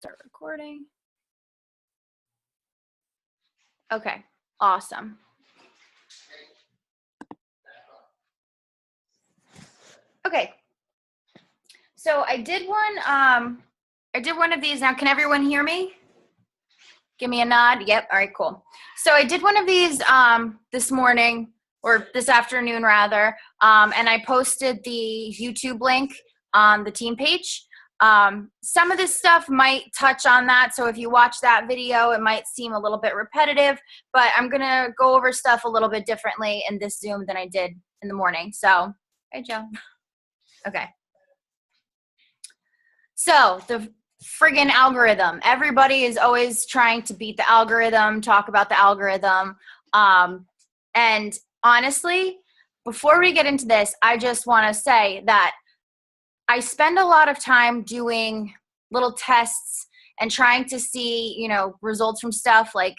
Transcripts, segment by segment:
Start recording. Okay, awesome. Okay, so I did one of these. Now, can everyone hear me? Give me a nod. Yep. All right, cool. So I did one of these this morning, or this afternoon rather, and I posted the YouTube link on the team page. Some of this stuff might touch on that, so if you watch that video, it might seem a little bit repetitive, but I'm going to go over stuff a little bit differently in this Zoom than I did in the morning. So, hey, Joe. Okay. So, the friggin' algorithm. Everybody is always trying to beat the algorithm, talk about the algorithm. And honestly, before we get into this, I just want to say that I spend a lot of time doing little tests and trying to see, results from stuff. Like,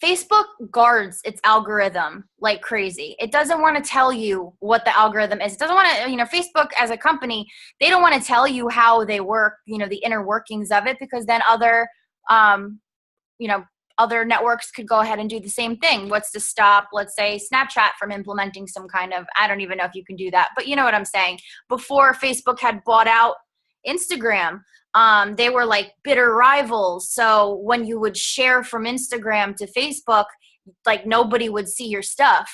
Facebook guards its algorithm like crazy. It doesn't want to tell you what the algorithm is. It doesn't want to, Facebook as a company, they don't want to tell you how they work, the inner workings of it, because then other networks could go ahead and do the same thing. What's to stop, let's say, Snapchat from implementing some kind of, I don't even know if you can do that, but you know what I'm saying. Before Facebook had bought out Instagram, they were like bitter rivals. So when you would share from Instagram to Facebook, like nobody would see your stuff,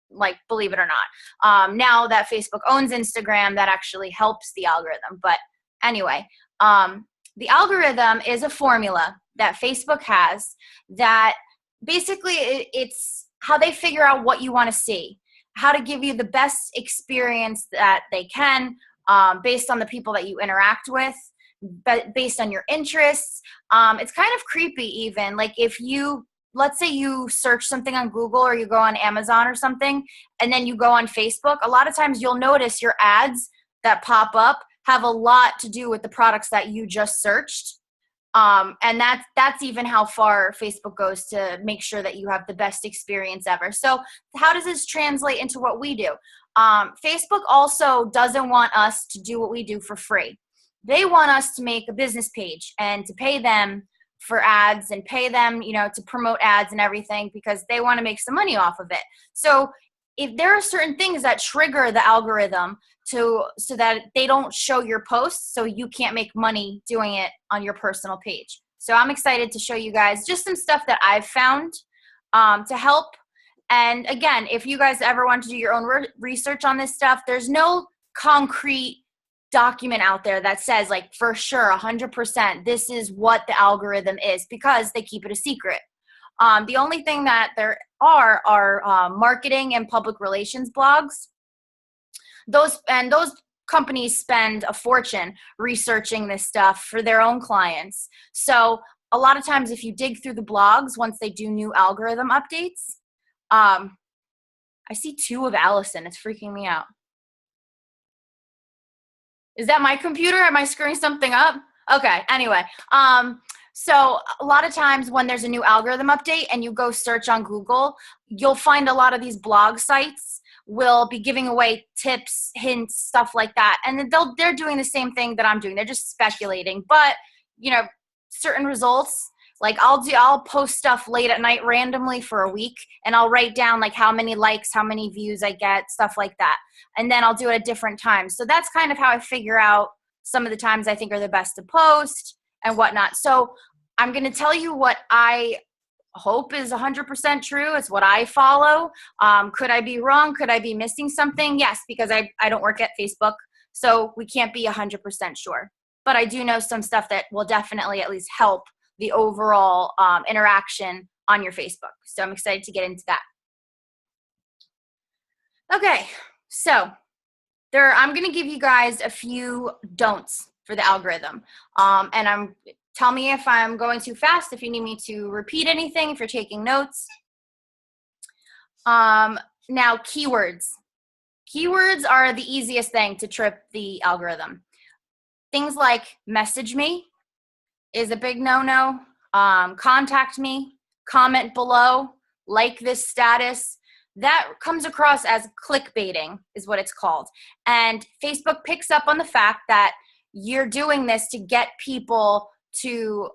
like, believe it or not. Now that Facebook owns Instagram, that actually helps the algorithm. But anyway, the algorithm is a formula that Facebook has that basically it's how they figure out what you want to see, how to give you the best experience that they can, based on the people that you interact with, but based on your interests. It's kind of creepy even. Like if let's say you search something on Google or you go on Amazon or something, and then you go on Facebook, a lot of times you'll notice your ads that pop up have a lot to do with the products that you just searched. And that's even how far Facebook goes to make sure that you have the best experience ever. So how does this translate into what we do? Facebook also doesn't want us to do what we do for free. They want us to make a business page and to pay them for ads and pay them, to promote ads and everything, because they want to make some money off of it. So if there are certain things that trigger the algorithm so that they don't show your posts, so you can't make money doing it on your personal page. So I'm excited to show you guys just some stuff that I've found to help. And again, if you guys ever want to do your own research on this stuff, there's no concrete document out there that says, like, for sure 100% this is what the algorithm is, because they keep it a secret. The only thing that there are marketing and public relations blogs. Those companies spend a fortune researching this stuff for their own clients. So a lot of times if you dig through the blogs, once they do new algorithm updates, I see 2 of Allison. It's freaking me out. Is that my computer? Am I screwing something up? Okay, anyway. So a lot of times when there's a new algorithm update and you go search on Google, you'll find a lot of these blog sites will be giving away tips, hints, stuff like that. And they're doing the same thing that I'm doing. They're just speculating. But, certain results, like I'll post stuff late at night randomly for a week, and I'll write down like how many likes, how many views I get, stuff like that. And then I'll do it at different times. So that's kind of how I figure out some of the times I think are the best to post and whatnot. So I'm going to tell you what I hope is 100% true. It's what I follow. Could I be wrong? Could I be missing something? Yes, because I don't work at Facebook, so we can't be 100% sure. But I do know some stuff that will definitely at least help the overall interaction on your Facebook. So I'm excited to get into that. Okay, so I'm going to give you guys a few don'ts for the algorithm. And tell me if I'm going too fast, if you need me to repeat anything, if you're taking notes. Now, keywords. Keywords are the easiest thing to trip the algorithm. Things like message me is a big no-no. Contact me, comment below, like this status. That comes across as clickbaiting is what it's called. And Facebook picks up on the fact that you're doing this to get people to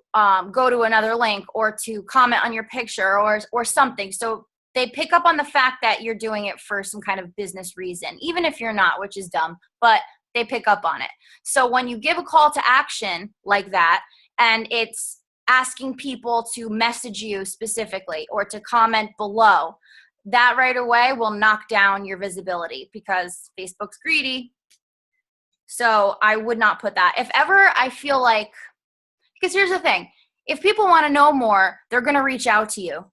go to another link or to comment on your picture or something. So they pick up on the fact that you're doing it for some kind of business reason, even if you're not, which is dumb, but they pick up on it. So when you give a call to action like that, and it's asking people to message you specifically or to comment below, that right away will knock down your visibility because Facebook's greedy. So I would not put that. If ever I feel like, because here's the thing, if people want to know more, they're going to reach out to you.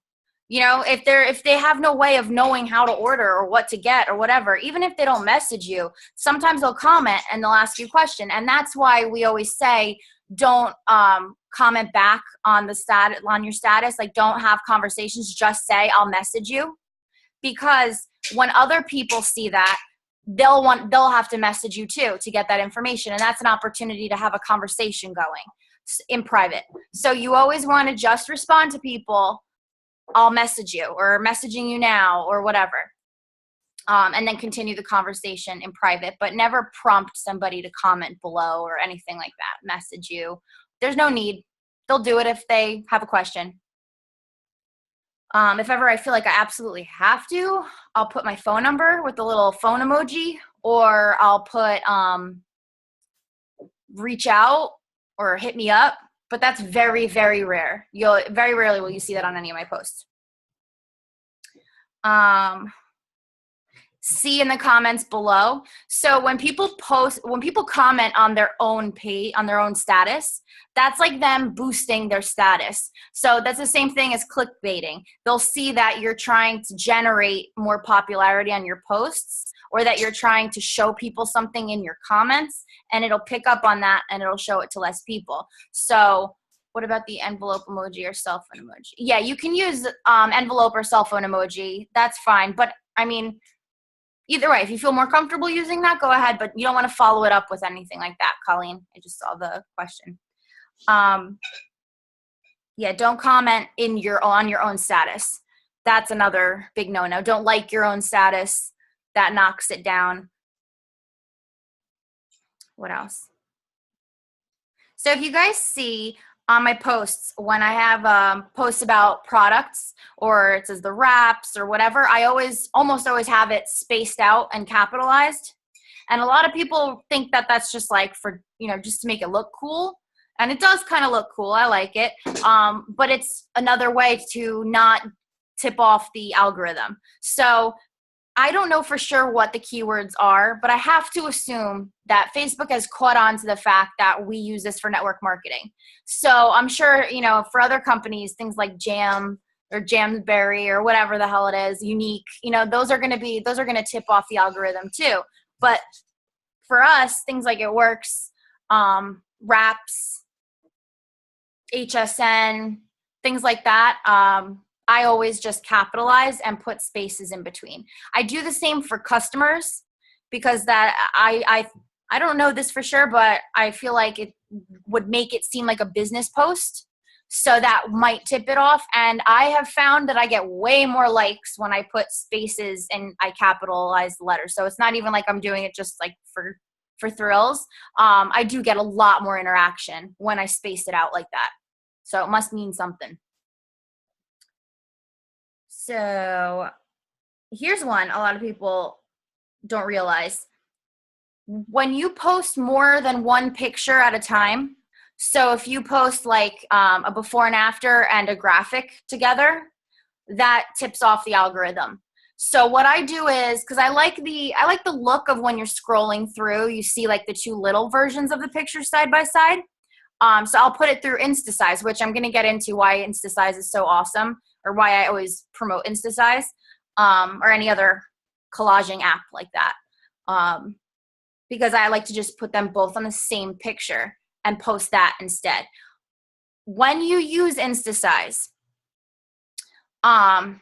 You know, if they have no way of knowing how to order or what to get or whatever, even if they don't message you, sometimes they'll comment and they'll ask you a question. And that's why we always say, don't comment back on your status. Like, don't have conversations. Just say, I'll message you. Because when other people see that, they'll have to message you too to get that information. And that's an opportunity to have a conversation going in private. So you always want to just respond to people, I'll message you, or messaging you now, or whatever. And then continue the conversation in private, but never prompt somebody to comment below or anything like that. Message you. There's no need. They'll do it if they have a question. If ever I feel like I absolutely have to, I'll put my phone number with the little phone emoji, or I'll put reach out or hit me up. But that's very, very rare. Very rarely will you see that on any of my posts. See in the comments below. So when people comment on their own page, on their own status, that's like them boosting their status. So that's the same thing as clickbaiting. They'll see that you're trying to generate more popularity on your posts, or that you're trying to show people something in your comments, and it'll pick up on that and it'll show it to less people. So what about the envelope emoji or cell phone emoji? Yeah, you can use envelope or cell phone emoji. That's fine. But I mean, either way, if you feel more comfortable using that, go ahead. But you don't want to follow it up with anything like that, Colleen. I just saw the question. Yeah, don't comment on your own status. That's another big no-no. Don't like your own status. That knocks it down. What else? So if you guys see on my posts, when I have posts about products, or it says the wraps or whatever, I almost always have it spaced out and capitalized. And a lot of people think that that's just like for, just to make it look cool. And it does kind of look cool. I like it. But it's another way to not tip off the algorithm. So I don't know for sure what the keywords are, but I have to assume that Facebook has caught on to the fact that we use this for network marketing. So I'm sure, for other companies, things like Jam or Jamberry or whatever the hell it is, Unique, those are going to tip off the algorithm too. But for us, things like It Works, Wraps, HSN, things like that, I always just capitalize and put spaces in between. I do the same for customers, because that I don't know this for sure, but I feel like it would make it seem like a business post. So that might tip it off. And I have found that I get way more likes when I put spaces and I capitalize the letters. So it's not even like I'm doing it just like for thrills. I do get a lot more interaction when I space it out like that. So it must mean something. So here's one a lot of people don't realize. When you post more than one picture at a time, so if you post like a before and after and a graphic together, that tips off the algorithm. So what I do is, because I like the look of when you're scrolling through, you see like the two little versions of the picture side by side. So I'll put it through InstaSize, which I'm going to get into why InstaSize is so awesome, or why I always promote InstaSize, or any other collaging app like that. Because I like to just put them both on the same picture and post that instead. When you use InstaSize, well,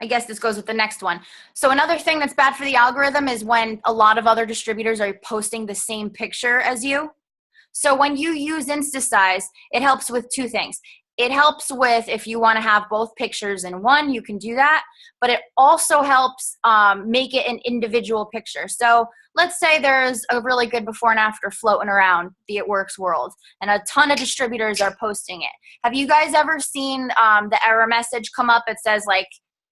I guess this goes with the next one. So another thing that's bad for the algorithm is when a lot of other distributors are posting the same picture as you. So when you use InstaSize, it helps with two things. it helps with if you want to have both pictures in one, you can do that. But it also helps make it an individual picture. So let's say there's a really good before and after floating around the It Works world, and a ton of distributors are posting it. Have you guys ever seen the error message come up? It says like,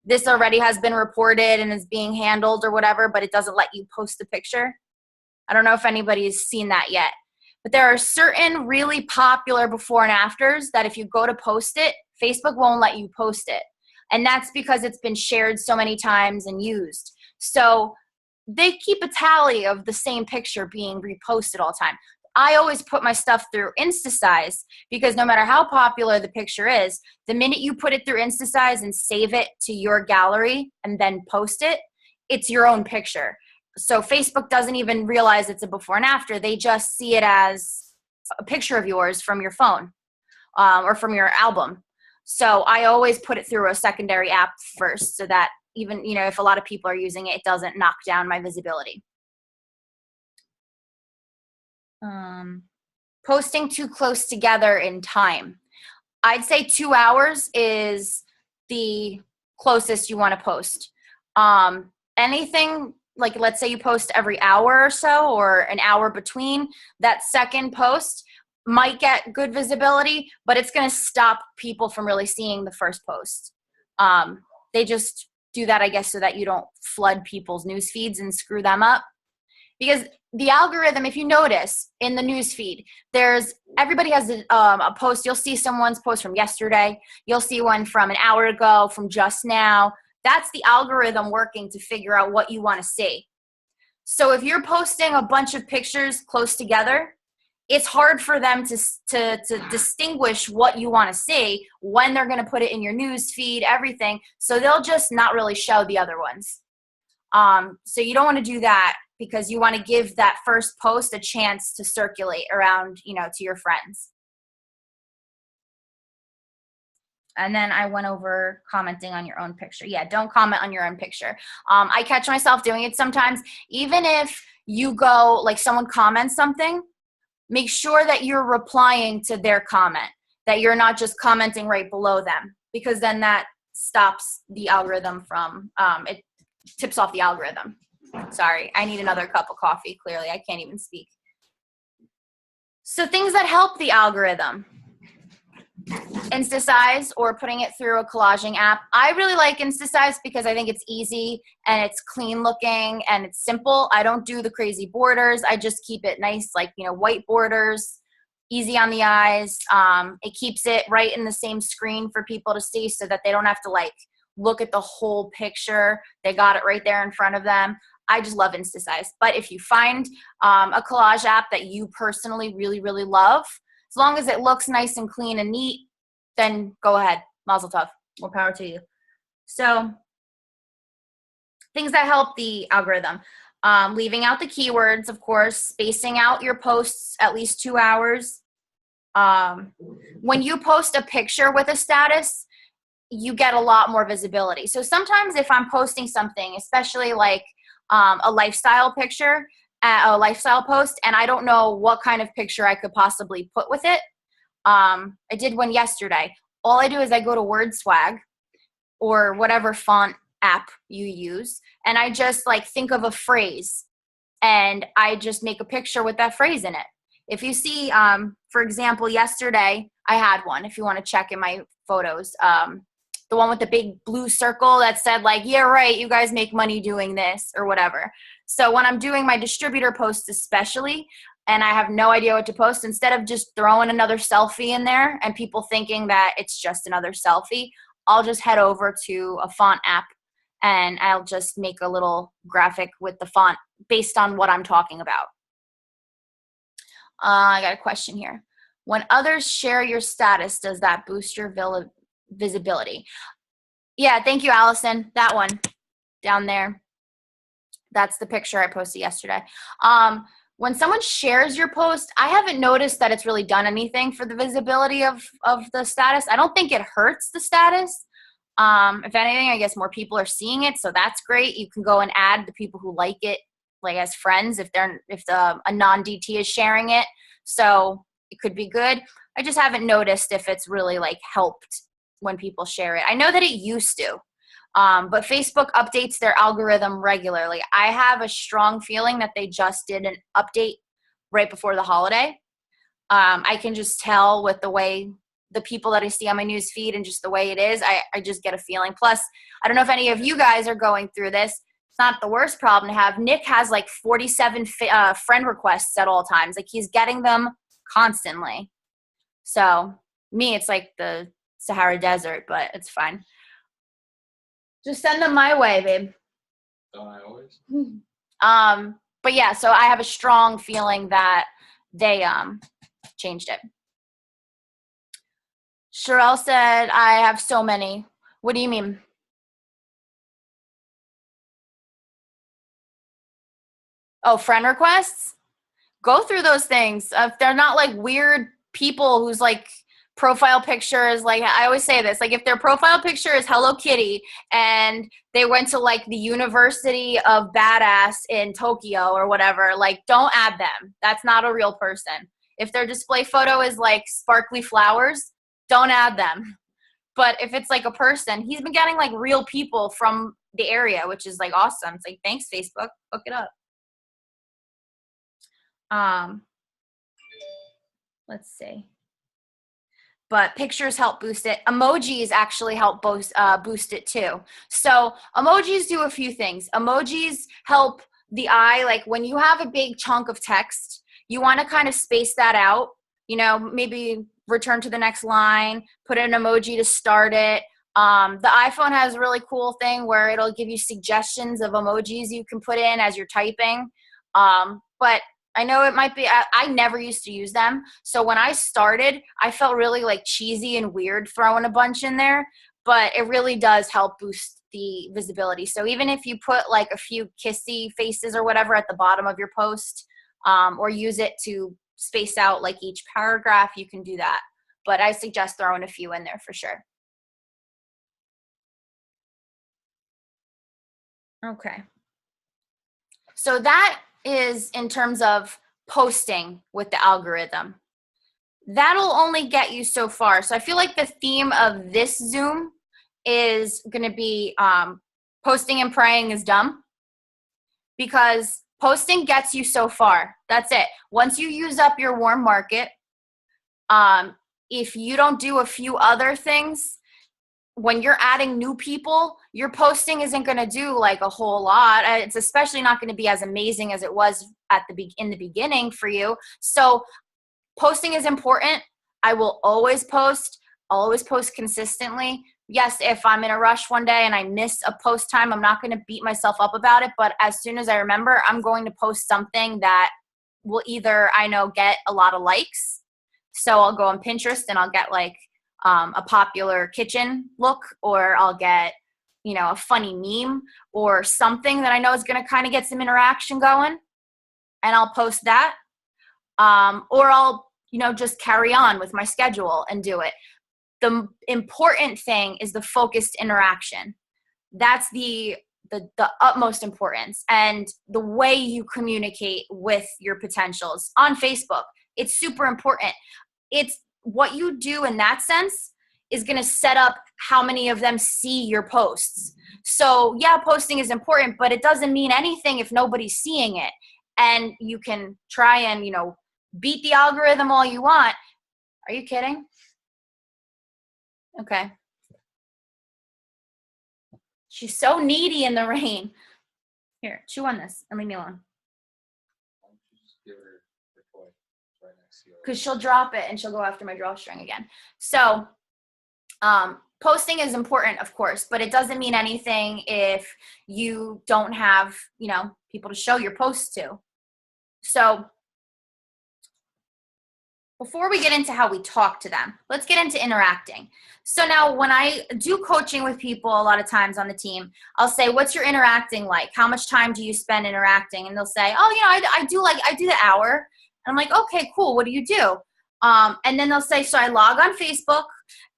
this already has been reported and is being handled or whatever, but it doesn't let you post the picture. I don't know if anybody's seen that yet. But there are certain really popular before and afters that if you go to post it, Facebook won't let you post it. And that's because it's been shared so many times and used. So they keep a tally of the same picture being reposted all the time. I always put my stuff through InstaSize because no matter how popular the picture is, the minute you put it through InstaSize and save it to your gallery and then post it, it's your own picture. So Facebook doesn't even realize it's a before and after. They just see it as a picture of yours from your phone or from your album. So I always put it through a secondary app first so that even, you know, if a lot of people are using it, it doesn't knock down my visibility. Posting too close together in time. I'd say 2 hours is the closest you want to post. Anything like, let's say you post every hour or so, or an hour between, that second post might get good visibility, but it's going to stop people from really seeing the first post. They just do that, I guess, so that you don't flood people's news feeds and screw them up. Because the algorithm, if you notice in the news feed, everybody has a post. You'll see someone's post from yesterday. You'll see one from an hour ago, from just now. That's the algorithm working to figure out what you want to see. So if you're posting a bunch of pictures close together, it's hard for them to distinguish what you want to see when they're going to put it in your news feed, everything. So they'll just not really show the other ones. So you don't want to do that because you want to give that first post a chance to circulate around, you know, to your friends. And then I went over commenting on your own picture. Yeah, don't comment on your own picture. I catch myself doing it sometimes. Even if you go, like someone comments something, make sure that you're replying to their comment, that you're not just commenting right below them, because then that stops the algorithm from, it tips off the algorithm. Sorry, I need another cup of coffee. Clearly, I can't even speak. So things that help the algorithm. InstaSize or putting it through a collaging app. I really like InstaSize because I think it's easy and it's clean looking and it's simple. I don't do the crazy borders. I just keep it nice, like, you know, white borders, easy on the eyes. It keeps it right in the same screen for people to see so that they don't have to like look at the whole picture. They got it right there in front of them. I just love InstaSize. But if you find a collage app that you personally really, really love, as long as it looks nice and clean and neat, then go ahead. Mazel tov. More power to you. So things that help the algorithm. Leaving out the keywords, of course. Spacing out your posts at least 2 hours. When you post a picture with a status, you get a lot more visibility. So sometimes if I'm posting something, especially like a lifestyle picture, a lifestyle post, and I don't know what kind of picture I could possibly put with it. I did one yesterday. All I do is I go to WordSwag or whatever font app you use, and I just like think of a phrase, and I just make a picture with that phrase in it. If you see, for example, yesterday I had one, if you want to check in my photos, the one with the big blue circle that said like, yeah, right, you guys make money doing this or whatever. So when I'm doing my distributor posts especially, and I have no idea what to post, instead of just throwing another selfie in there and people thinking that it's just another selfie, I'll just head over to a font app and I'll just make a little graphic with the font based on what I'm talking about. I got a question here. When others share your status, does that boost your visibility? Yeah, thank you, Allison. That one down there. That's the picture I posted yesterday. When someone shares your post, I haven't noticed that it's really done anything for the visibility of the status. I don't think it hurts the status. If anything, I guess more people are seeing it, so that's great. You can go and add the people who like it, like as friends, if a non-DT is sharing it. So it could be good. I just haven't noticed if it's really like helped when people share it. I know that it used to, but Facebook updates their algorithm regularly. I have a strong feeling that they just did an update right before the holiday. I can just tell with the way the people that I see on my news feed and just the way it is, I just get a feeling. Plus, I don't know if any of you guys are going through this. It's not the worst problem to have. Nick has like 47 friend requests at all times. Like he's getting them constantly. So me, it's like the Sahara Desert, but it's fine. Just send them my way, babe. Don't I always? But yeah, so I have a strong feeling that they changed it. Sherelle said, I have so many. What do you mean? Oh, friend requests? Go through those things. If they're not like weird people whose like profile picture is like, I always say this, like if their profile picture is Hello Kitty and they went to like the University of Badass in Tokyo or whatever, like don't add them. That's not a real person. If their display photo is like sparkly flowers, don't add them. But if it's like a person, he's been getting like real people from the area, which is like awesome. It's like, thanks Facebook, hook it up. Let's see. But pictures help boost it. Emojis actually help boost it too. So emojis do a few things. Emojis help the eye. Like when you have a big chunk of text, you want to kind of space that out. You know, maybe return to the next line, put an emoji to start it. The iPhone has a really cool thing where it'll give you suggestions of emojis you can put in as you're typing. But I know it might be, I never used to use them. So when I started, I felt really like cheesy and weird throwing a bunch in there, but it really does help boost the visibility. So even if you put like a few kissy faces or whatever at the bottom of your post, or use it to space out like each paragraph, you can do that. But I suggest throwing a few in there for sure. Okay. So that is in terms of posting with the algorithm. That'll only get you so far. So I feel like the theme of this Zoom is going to be posting and praying is dumb, because posting gets you so far. That's it. Once you use up your warm market, if you don't do a few other things, when you're adding new people, your posting isn't going to do like a whole lot. It's especially not going to be as amazing as it was in the beginning for you. So posting is important. I will always post. I'll always post consistently. Yes, if I'm in a rush one day and I miss a post time, I'm not going to beat myself up about it. But as soon as I remember, I'm going to post something that will either, I know, get a lot of likes. So I'll go on Pinterest and I'll get like a popular kitchen look, or I'll get, you know, a funny meme or something that I know is going to kind of get some interaction going, and I'll post that. Or I'll, you know, just carry on with my schedule and do it. The important thing is the focused interaction. That's the utmost importance, and the way you communicate with your potentials on Facebook. It's super important. It's what you do in that sense is going to set up how many of them see your posts. So yeah, posting is important, but it doesn't mean anything if nobody's seeing it. And you can try and, you know, beat the algorithm all you want. Are you kidding? Okay. She's so needy in the rain. Here, chew on this and leave me alone. Because she'll drop it and she'll go after my drawstring again. So posting is important, of course, but it doesn't mean anything if you don't have, you know, people to show your posts to. So before we get into how we talk to them, let's get into interacting. So now when I do coaching with people a lot of times on the team, I'll say, what's your interacting like? How much time do you spend interacting? And they'll say, oh, you know, I do the hour. And I'm like, okay, cool. What do you do? And then they'll say, so I log on Facebook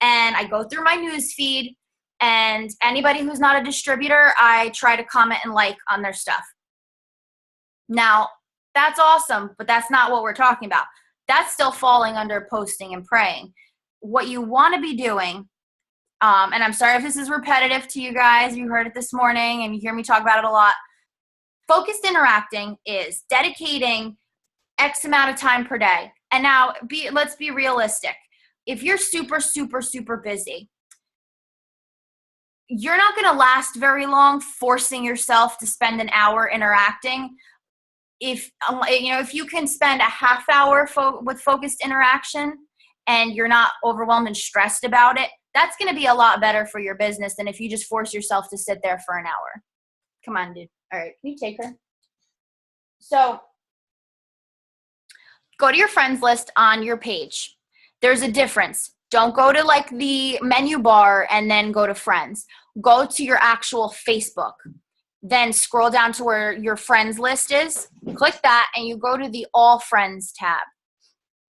and I go through my news feed, and anybody who's not a distributor, I try to comment and like on their stuff. Now, that's awesome, but that's not what we're talking about. That's still falling under posting and praying. What you want to be doing, and I'm sorry if this is repetitive to you guys, you heard it this morning and you hear me talk about it a lot. Focused interacting is dedicating X amount of time per day. And now let's be realistic. If you're super, super, super busy, you're not going to last very long forcing yourself to spend an hour interacting. If you can spend a half hour with focused interaction and you're not overwhelmed and stressed about it, that's going to be a lot better for your business than if you just force yourself to sit there for an hour. Come on, dude. All right, can you take her? So go to your friends list on your page. There's a difference. Don't go to like the menu bar and then go to friends. Go to your actual Facebook. Then scroll down to where your friends list is. Click that and you go to the all friends tab.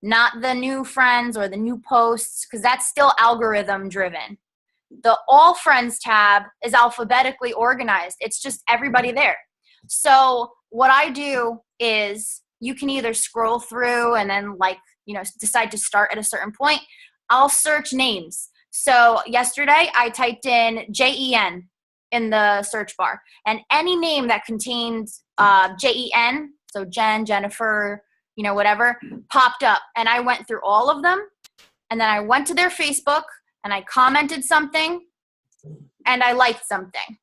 Not the new friends or the new posts, because that's still algorithm driven. The all friends tab is alphabetically organized. It's just everybody there. So what I do is you can either scroll through and then decide to start at a certain point. I'll search names. So yesterday I typed in JEN in the search bar, and any name that contains JEN, so Jen, Jennifer, whatever, popped up. And I went through all of them, and then I went to their Facebook and I commented something and I liked something.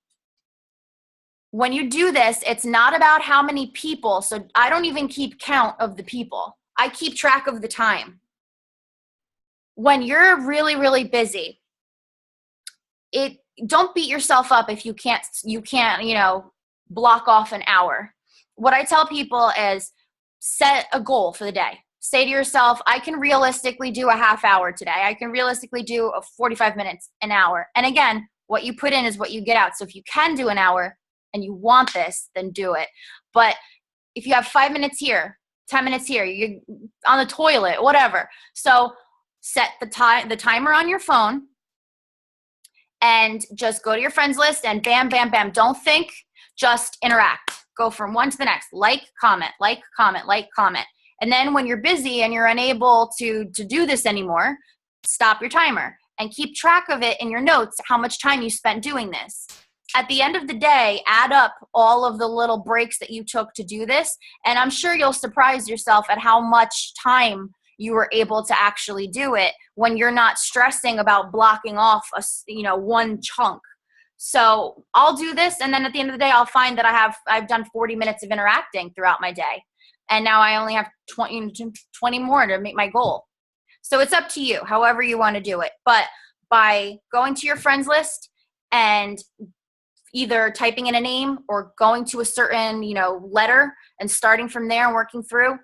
When you do this, it's not about how many people. So I don't even keep count of the people. I keep track of the time. When you're really, really busy, don't beat yourself up if you can't, block off an hour. What I tell people is set a goal for the day. Say to yourself, I can realistically do a half hour today. I can realistically do a 45 minutes, an hour. And again, what you put in is what you get out. So if you can do an hour and you want this, then do it. But if you have 5 minutes here, 10 minutes here, you're on the toilet, whatever. So set the timer on your phone and just go to your friends list and bam, bam, bam. Don't think, just interact. Go from one to the next. Like, comment, like, comment, like, comment. And then when you're busy and you're unable to do this anymore, stop your timer and keep track of it in your notes, how much time you spent doing this. At the end of the day, add up all of the little breaks that you took to do this, and I'm sure you'll surprise yourself at how much time you were able to actually do it when you're not stressing about blocking off one chunk. So I'll do this, and then at the end of the day, I'll find that I've done 40 minutes of interacting throughout my day, and now I only have 20 more to make my goal. So it's up to you, however you want to do it. But by going to your friends list and either typing in a name or going to a certain, letter and starting from there and working through,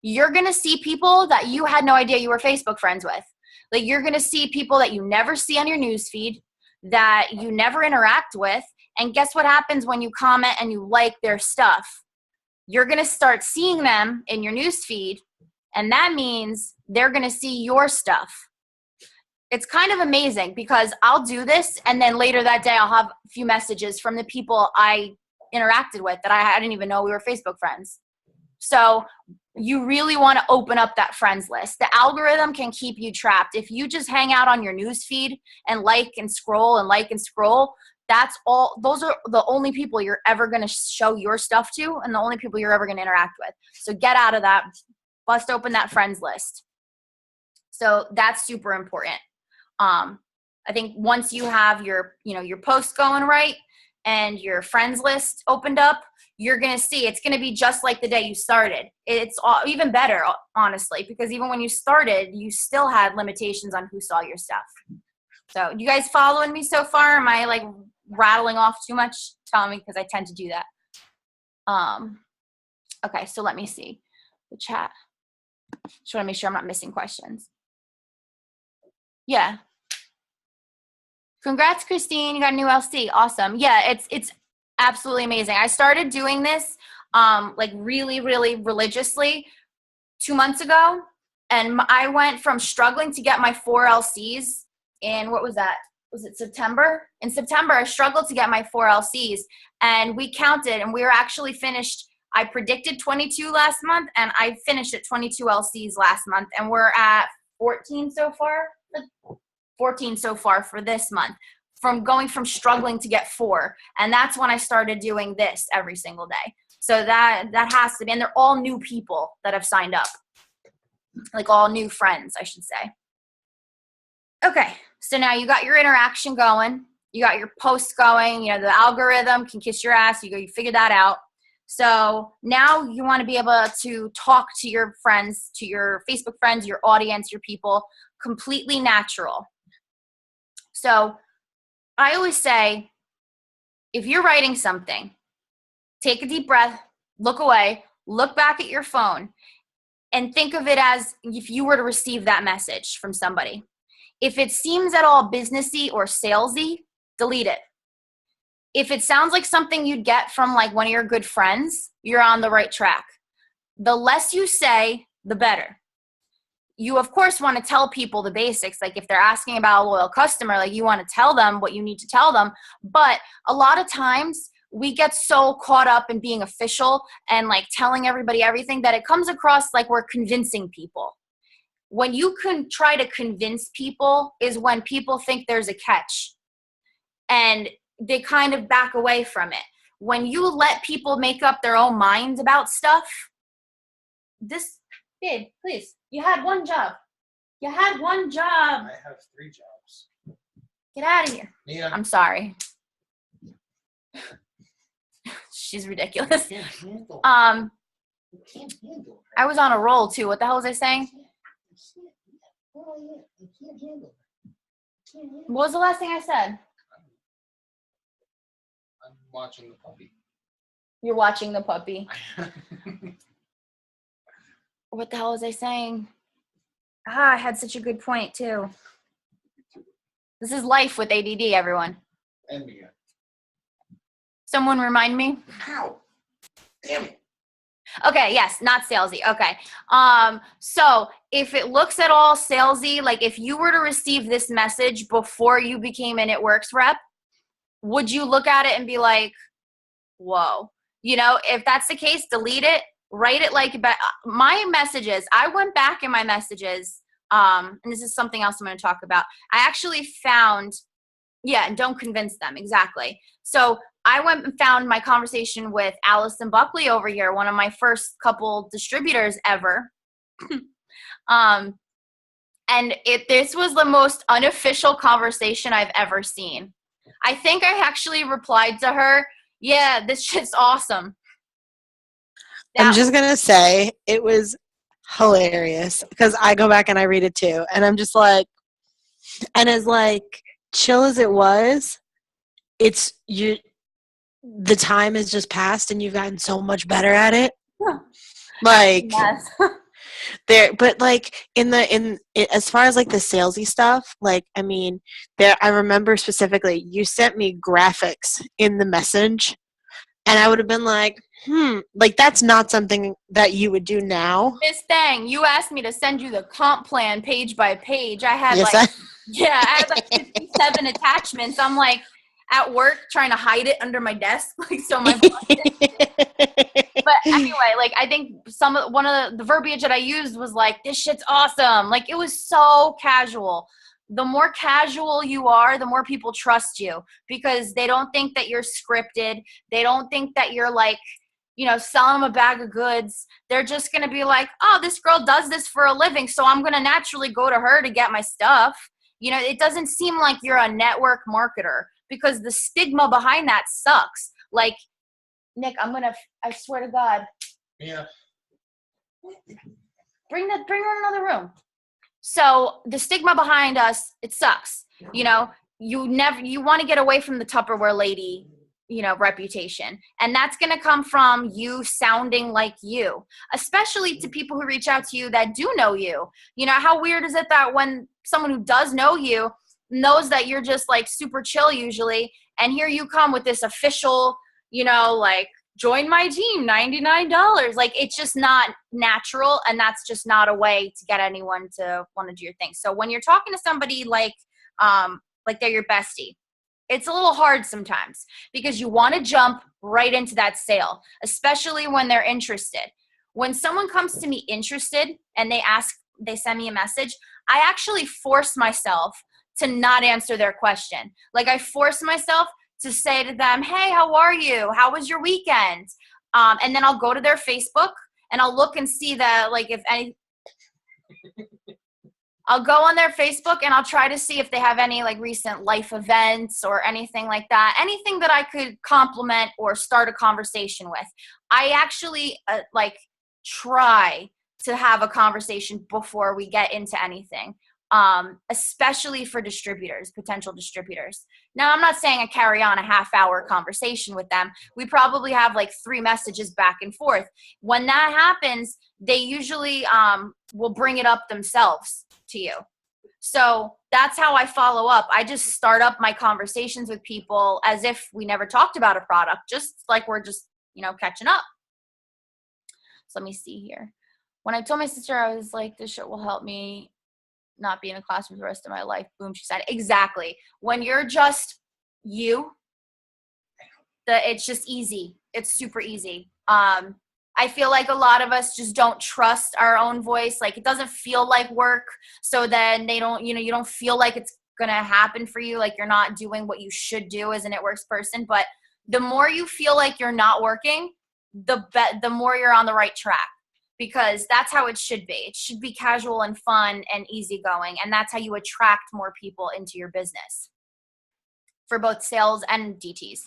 you're going to see people that you had no idea you were Facebook friends with. Like, you're going to see people that you never see on your news feed, that you never interact with. And guess what happens when you comment and you like their stuff? You're going to start seeing them in your news feed, and that means they're going to see your stuff. It's kind of amazing because I'll do this, and then later that day I'll have a few messages from the people I interacted with that I didn't even know we were Facebook friends. So you really want to open up that friends list. The algorithm can keep you trapped. If you just hang out on your news feed and like and scroll, that's all. Those are the only people you're ever going to show your stuff to, and the only people you're ever going to interact with. So get out of that. Bust open that friends list. So that's super important. I think once you have your posts going right and your friends list opened up, you're going to see it's going to be just like the day you started. It's even better, honestly, because even when you started, you still had limitations on who saw your stuff. So you guys following me so far? Am I rattling off too much? Tell me, because I tend to do that. Okay, so let me see the chat. Just want to make sure I'm not missing questions. Yeah. Congrats, Christine. You got a new LC. Awesome. Yeah, it's absolutely amazing. I started doing this really, really religiously 2 months ago. And I went from struggling to get my 4 LCs in, what was that? Was it September? In September, I struggled to get my 4 LCs. And we counted, and we were actually finished I predicted 22 last month, and I finished at 22 LCs last month, and we're at 14 so far. 14 so far for this month, from going from struggling to get 4. And that's when I started doing this every single day. So that has to be, and they're all new people that have signed up, like all new friends, I should say. Okay, so now you got your interaction going, you got your posts going, you know, the algorithm can kiss your ass, you figured that out. So now you want to be able to talk to your friends, to your Facebook friends, your audience, your people, completely natural. So I always say, if you're writing something, take a deep breath, look away, look back at your phone, and think of it as if you were to receive that message from somebody. If it seems at all businessy or salesy, delete it. If it sounds like something you'd get from like one of your good friends, you're on the right track. The less you say, the better. You, of course, want to tell people the basics. Like if they're asking about a loyal customer, like you want to tell them what you need to tell them. But a lot of times we get so caught up in being official and like telling everybody everything that it comes across like we're convincing people. When you can try to convince people is when people think there's a catch and they kind of back away from it. When you let people make up their own minds about stuff, babe, please, you had one job. You had one job. I have 3 jobs. Get out of here. Yeah. I'm sorry. She's ridiculous. I can't handle I her. was on a roll too. What the hell was I saying? I can't handle her. What was the last thing I said? I'm watching the puppy. You're watching the puppy. What the hell was I saying? I had such a good point too. This is life with ADD, everyone. And me. Someone remind me. Ow. Damn it. Okay, yes, not salesy. Okay. So if it looks at all salesy, like if you were to receive this message before you became an It Works rep, would you look at it and be like, whoa? You know, if that's the case, delete it, write it like my messages. I went back in my messages, and this is something else I'm going to talk about. I actually found, don't convince them. Exactly. So I went and found my conversation with Allison Buckley over here, one of my first couple distributors ever. And this was the most unofficial conversation I've ever seen. I think I actually replied to her, yeah, this shit's awesome. I'm just going to say it was hilarious because I go back and I read it too. And I'm just like, and as like chill as it was, the time has just passed and you've gotten so much better at it. Yeah. Like yes. but like as far as like the salesy stuff, like, I mean, I remember specifically you sent me graphics in the message and I would have been like, like that's not something that you would do now. Miss Thang, you asked me to send you the comp plan page by page. I had Yes, I had like 57 attachments. I'm like at work trying to hide it under my desk, like so my boss But anyway, like I think one of the verbiage that I used was like, this shit's awesome. Like it was so casual. The more casual you are, the more people trust you because they don't think that you're scripted. They don't think that you're like, you know, selling them a bag of goods. They're just going to be like, oh, this girl does this for a living, so I'm going to naturally go to her to get my stuff. You know, it doesn't seem like you're a network marketer because the stigma behind that sucks. Like, Nick, I swear to God. Yeah. Bring her in another room. So the stigma behind us, it sucks. You know, you want to get away from the Tupperware lady, you know, reputation. And that's going to come from you sounding like you, especially to people who reach out to you that do know you. You know, how weird is it that when someone who does know you knows that you're just like super chill usually, and here you come with this official, you know, like, join my team, $99. Like, it's just not natural, and that's just not a way to get anyone to want to do your thing. So when you're talking to somebody like they're your bestie, it's a little hard sometimes because you want to jump right into that sale, especially when they're interested. When someone comes to me interested and they send me a message, I actually force myself to not answer their question. Like I force myself to say to them, hey, how are you? How was your weekend? And then I'll go to their Facebook and I'll look and see that, like, if any, I'll go on their Facebook and I'll try to see if they have any like recent life events or anything like that, anything that I could compliment or start a conversation with. I actually try to have a conversation before we get into anything, especially for distributors, potential distributors. Now, I'm not saying I carry on a half-hour conversation with them. We probably have like 3 messages back and forth. When that happens, they usually will bring it up themselves to you. So that's how I follow up. I just start up my conversations with people as if we never talked about a product, just like we're just, catching up. So let me see here. When I told my sister, I was like, this shit will help me not be in a classroom the rest of my life. Boom, she said, exactly. When you're just you, it's just easy. It's super easy. I feel like a lot of us just don't trust our own voice. Like it doesn't feel like work. So then you don't feel like it's going to happen for you. Like you're not doing what you should do as a networks person. But the more you feel like you're not working, the more you're on the right track, because that's how it should be. It should be casual and fun and easygoing. And that's how you attract more people into your business for both sales and DTs.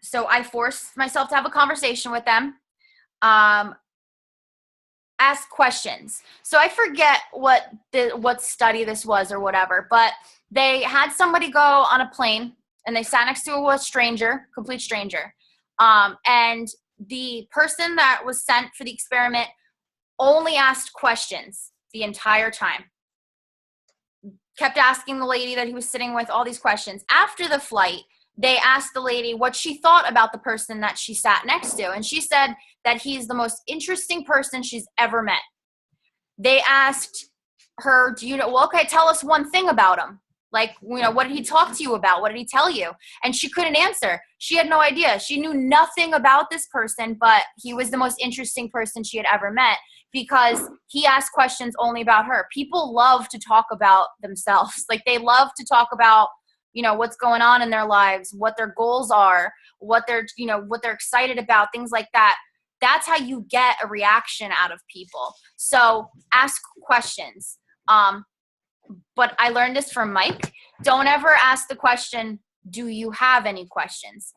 So I force myself to have a conversation with them, ask questions. So I forget what study this was or whatever, but they had somebody go on a plane and they sat next to a stranger, complete stranger. And the person that was sent for the experiment only asked questions the entire time. Kept asking the lady that he was sitting with all these questions. After the flight, they asked the lady what she thought about the person that she sat next to. And she said that he's the most interesting person she's ever met. They asked her, okay, tell us one thing about him. Like, what did he talk to you about? What did he tell you? And she couldn't answer. She had no idea. She knew nothing about this person, but he was the most interesting person she had ever met because he asked questions only about her. People love to talk about themselves. Like they love to talk about, what's going on in their lives, what their goals are, what they're excited about, things like that. That's how you get a reaction out of people. So ask questions. But I learned this from Mike. Don't ever ask the question, do you have any questions?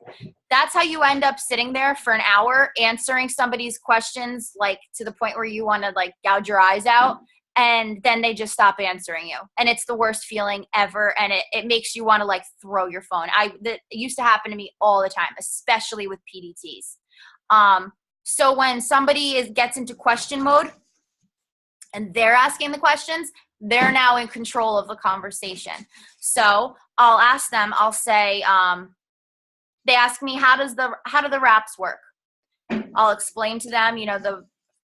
That's how you end up sitting there for an hour answering somebody's questions, like to the point where you want to like gouge your eyes out. And then they just stop answering you. And it's the worst feeling ever. And it makes you want to like throw your phone. It used to happen to me all the time, especially with PDTs. So when somebody gets into question mode and they're asking the questions, they're now in control of the conversation. So I'll ask them, I'll say, they ask me, how do the wraps work? I'll explain to them,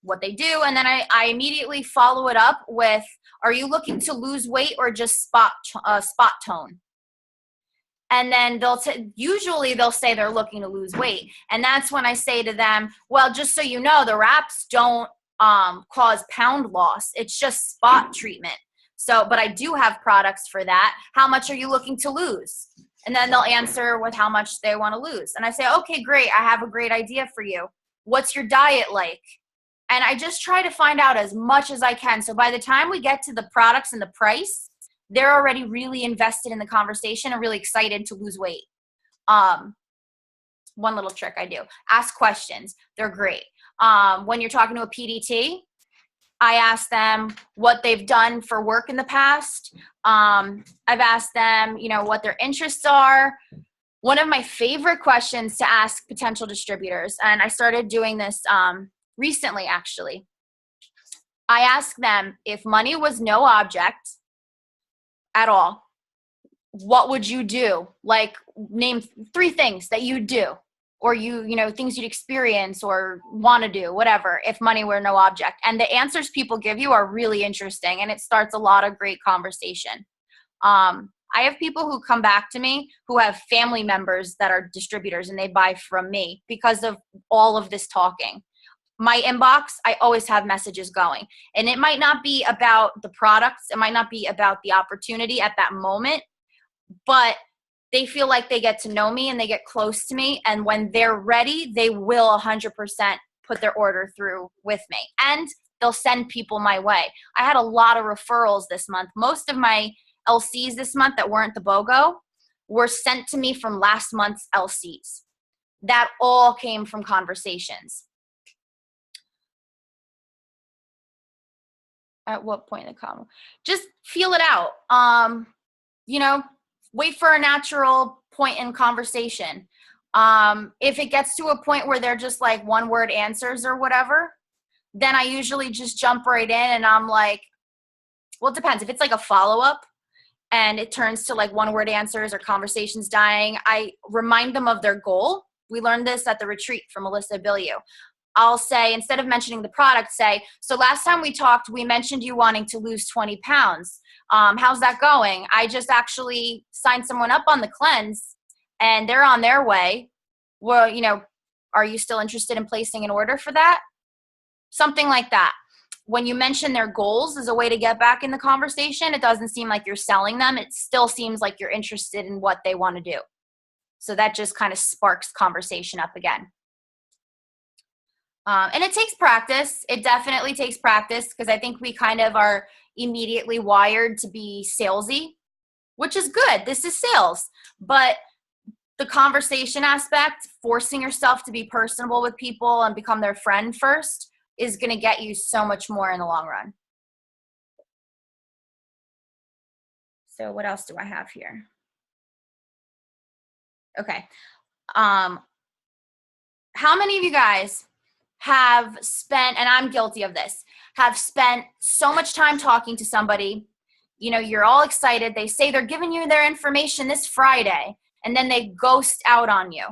what they do. And then I immediately follow it up with, are you looking to lose weight or just spot tone? And then usually they'll say they're looking to lose weight. And that's when I say to them, well, just so you know, the wraps don't cause pound loss. It's just spot treatment. So, but I do have products for that. How much are you looking to lose? And then they'll answer with how much they want to lose. And I say, okay, great. I have a great idea for you. What's your diet like? And I just try to find out as much as I can. So by the time we get to the products and the price, they're already really invested in the conversation and really excited to lose weight. One little trick I do, ask questions. They're great. When you're talking to a PDT, I ask them what they've done for work in the past. I've asked them, what their interests are. One of my favorite questions to ask potential distributors, and I started doing this recently, actually. I ask them, if money was no object at all, what would you do? Like, name 3 things that you'd do, or things you'd experience or want to do, whatever, if money were no object. And the answers people give you are really interesting, and it starts a lot of great conversation. I have people who come back to me who have family members that are distributors and they buy from me because of all of this talking. My inbox, I always have messages going. And it might not be about the products. It might not be about the opportunity at that moment, but they feel like they get to know me and they get close to me. And when they're ready, they will 100% put their order through with me. And they'll send people my way. I had a lot of referrals this month. Most of my LCs this month that weren't the BOGO were sent to me from last month's LCs. That all came from conversations. At what point in the comment? Just feel it out. Wait for a natural point in conversation. If it gets to a point where they're just like one word answers or whatever, then I usually just jump right in and I'm like, well, it depends. If it's like a follow-up and it turns to like one word answers or conversations dying, I remind them of their goal. We learned this at the retreat from Melissa Billiou. I'll say, instead of mentioning the product, say, so last time we talked, we mentioned you wanting to lose 20 pounds. How's that going? I just actually signed someone up on the cleanse and they're on their way. Well, are you still interested in placing an order for that? Something like that. When you mention their goals as a way to get back in the conversation, it doesn't seem like you're selling them. It still seems like you're interested in what they want to do. So that just kind of sparks conversation up again. And it takes practice. It definitely takes practice because I think we kind of are immediately wired to be salesy, which is good. This is sales. But the conversation aspect, forcing yourself to be personable with people and become their friend first, is going to get you so much more in the long run. So what else do I have here? Okay. How many of you guys have spent, and I'm guilty of this, have spent so much time talking to somebody, you're all excited. They say they're giving you their information this Friday, and then they ghost out on you.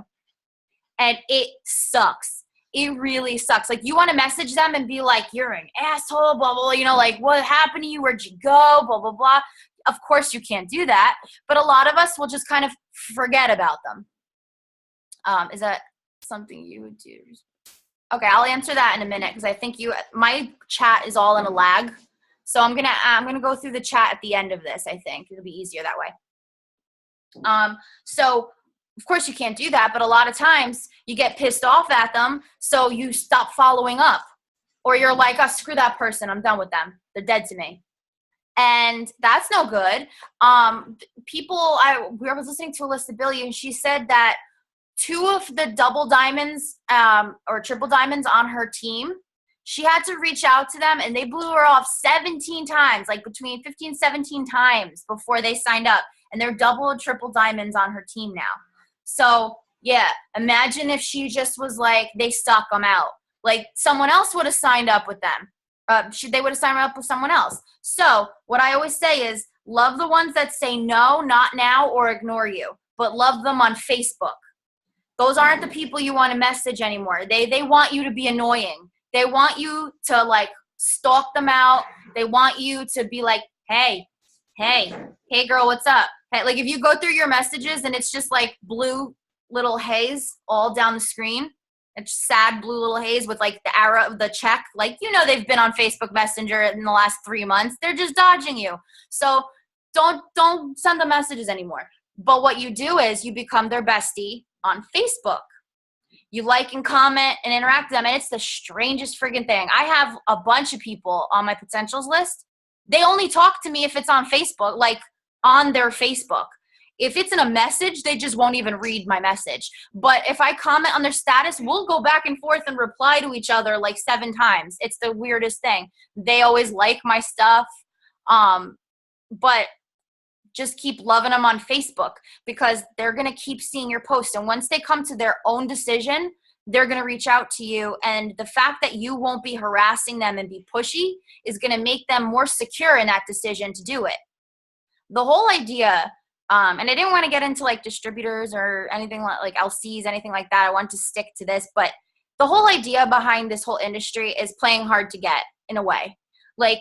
And it sucks. It really sucks. Like, you want to message them and be like, you're an asshole, blah, blah, blah, like, what happened to you? Where'd you go? Blah, blah, blah. Of course you can't do that. But a lot of us will just kind of forget about them. Is that something you would do? Okay, I'll answer that in a minute because I think my chat is all in a lag. So I'm gonna go through the chat at the end of this. I think it'll be easier that way. So of course you can't do that, but a lot of times you get pissed off at them, so you stop following up, or you're like, oh, screw that person, I'm done with them, they're dead to me, and that's no good. We were listening to Alyssa Billy, and she said that 2 of the double diamonds or triple diamonds on her team, she had to reach out to them and they blew her off 17 times, like between 15 and 17 times before they signed up. And they're double or triple diamonds on her team now. So yeah, imagine if she just was like, they suck, I'm out. Like, someone else would have signed up with them. They would have signed up with someone else. So what I always say is, love the ones that say no, not now, or ignore you, but love them on Facebook. Those aren't the people you want to message anymore. They want you to be annoying. They want you to like stalk them out. They want you to be like, hey girl, what's up? Hey, like, if you go through your messages and it's just like blue little haze all down the screen, it's sad blue little haze with like the arrow of the check, like, they've been on Facebook Messenger in the last 3 months. They're just dodging you. So don't send them messages anymore. But what you do is you become their bestie on Facebook. You like and comment and interact with them, and it's the strangest friggin' thing. I have a bunch of people on my potentials list. They only talk to me if it's on Facebook, like on their Facebook. If it's in a message, they just won't even read my message. But if I comment on their status, we'll go back and forth and reply to each other like 7 times. It's the weirdest thing. They always like my stuff. But just keep loving them on Facebook because they're going to keep seeing your posts. And once they come to their own decision, they're going to reach out to you. And the fact that you won't be harassing them and be pushy is going to make them more secure in that decision to do it. The whole idea, and I didn't want to get into like distributors or anything like LCs, anything like that. I want to stick to this, but the whole idea behind this whole industry is playing hard to get in a way. Like,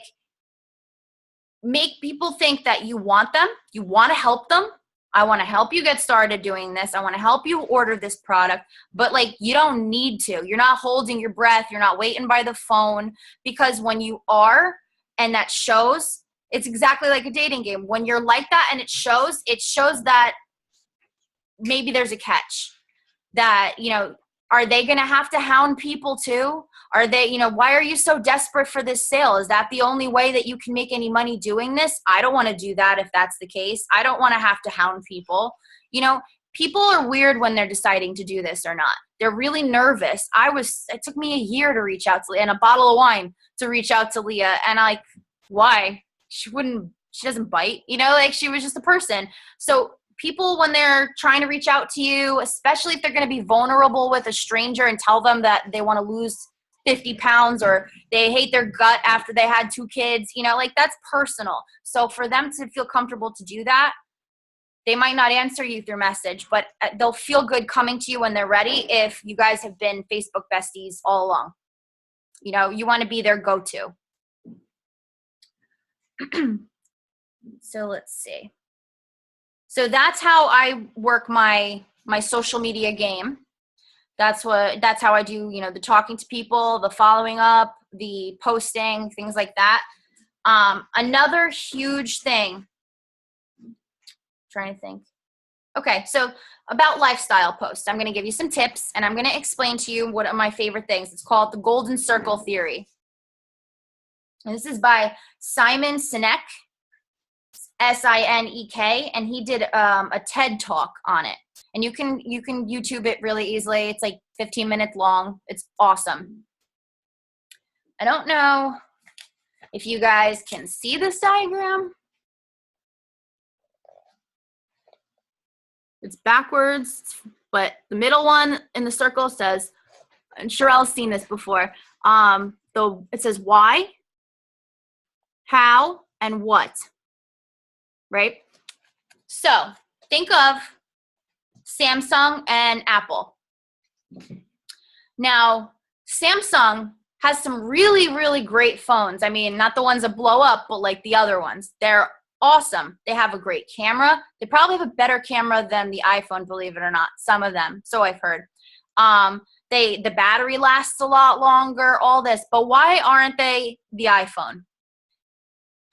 make people think that you want them, you want to help them. I want to help you get started doing this. I want to help you order this product, but like you don't need to. You're not holding your breath. You're not waiting by the phone, because when you are, and that shows, it's exactly like a dating game. When you're like that and it shows that maybe there's a catch, that, you know, are they going to have to hound people too? Are they, you know, why are you so desperate for this sale? Is that the only way that you can make any money doing this? I don't want to do that if that's the case. I don't want to have to hound people. You know, people are weird when they're deciding to do this or not. They're really nervous. It took me a year to reach out to Leah, and a bottle of wine to reach out to Leah. And like, why? She doesn't bite, you know, like she was just a person. So people, when they're trying to reach out to you, especially if they're going to be vulnerable with a stranger and tell them that they want to lose 50 pounds or they hate their gut after they had 2 kids, you know, like that's personal. So for them to feel comfortable to do that, they might not answer you through message, but they'll feel good coming to you when they're ready if you guys have been Facebook besties all along. You know, you want to be their go-to. So let's see. So that's how I work my social media game. That's how I do, you know, the talking to people, the following up, the posting, things like that. Another huge thing, trying to think. Okay, so about lifestyle posts, I'm going to give you some tips, and I'm going to explain to you what are my favorite things. It's called the Golden Circle Theory. And this is by Simon Sinek, Sinek, and he did a TED talk on it. And you can YouTube it really easily. It's like 15 minutes long. It's awesome. I don't know if you guys can see this diagram. It's backwards, but the middle one in the circle says, and Sherelle's seen this before, it says why, how, and what, right? So think of Samsung and Apple. Now, Samsung has some really, really great phones. I mean, not the ones that blow up, but like the other ones. They're awesome. They have a great camera. They probably have a better camera than the iPhone, believe it or not. Some of them, so I've heard. The battery lasts a lot longer, all this. But why aren't they the iPhone?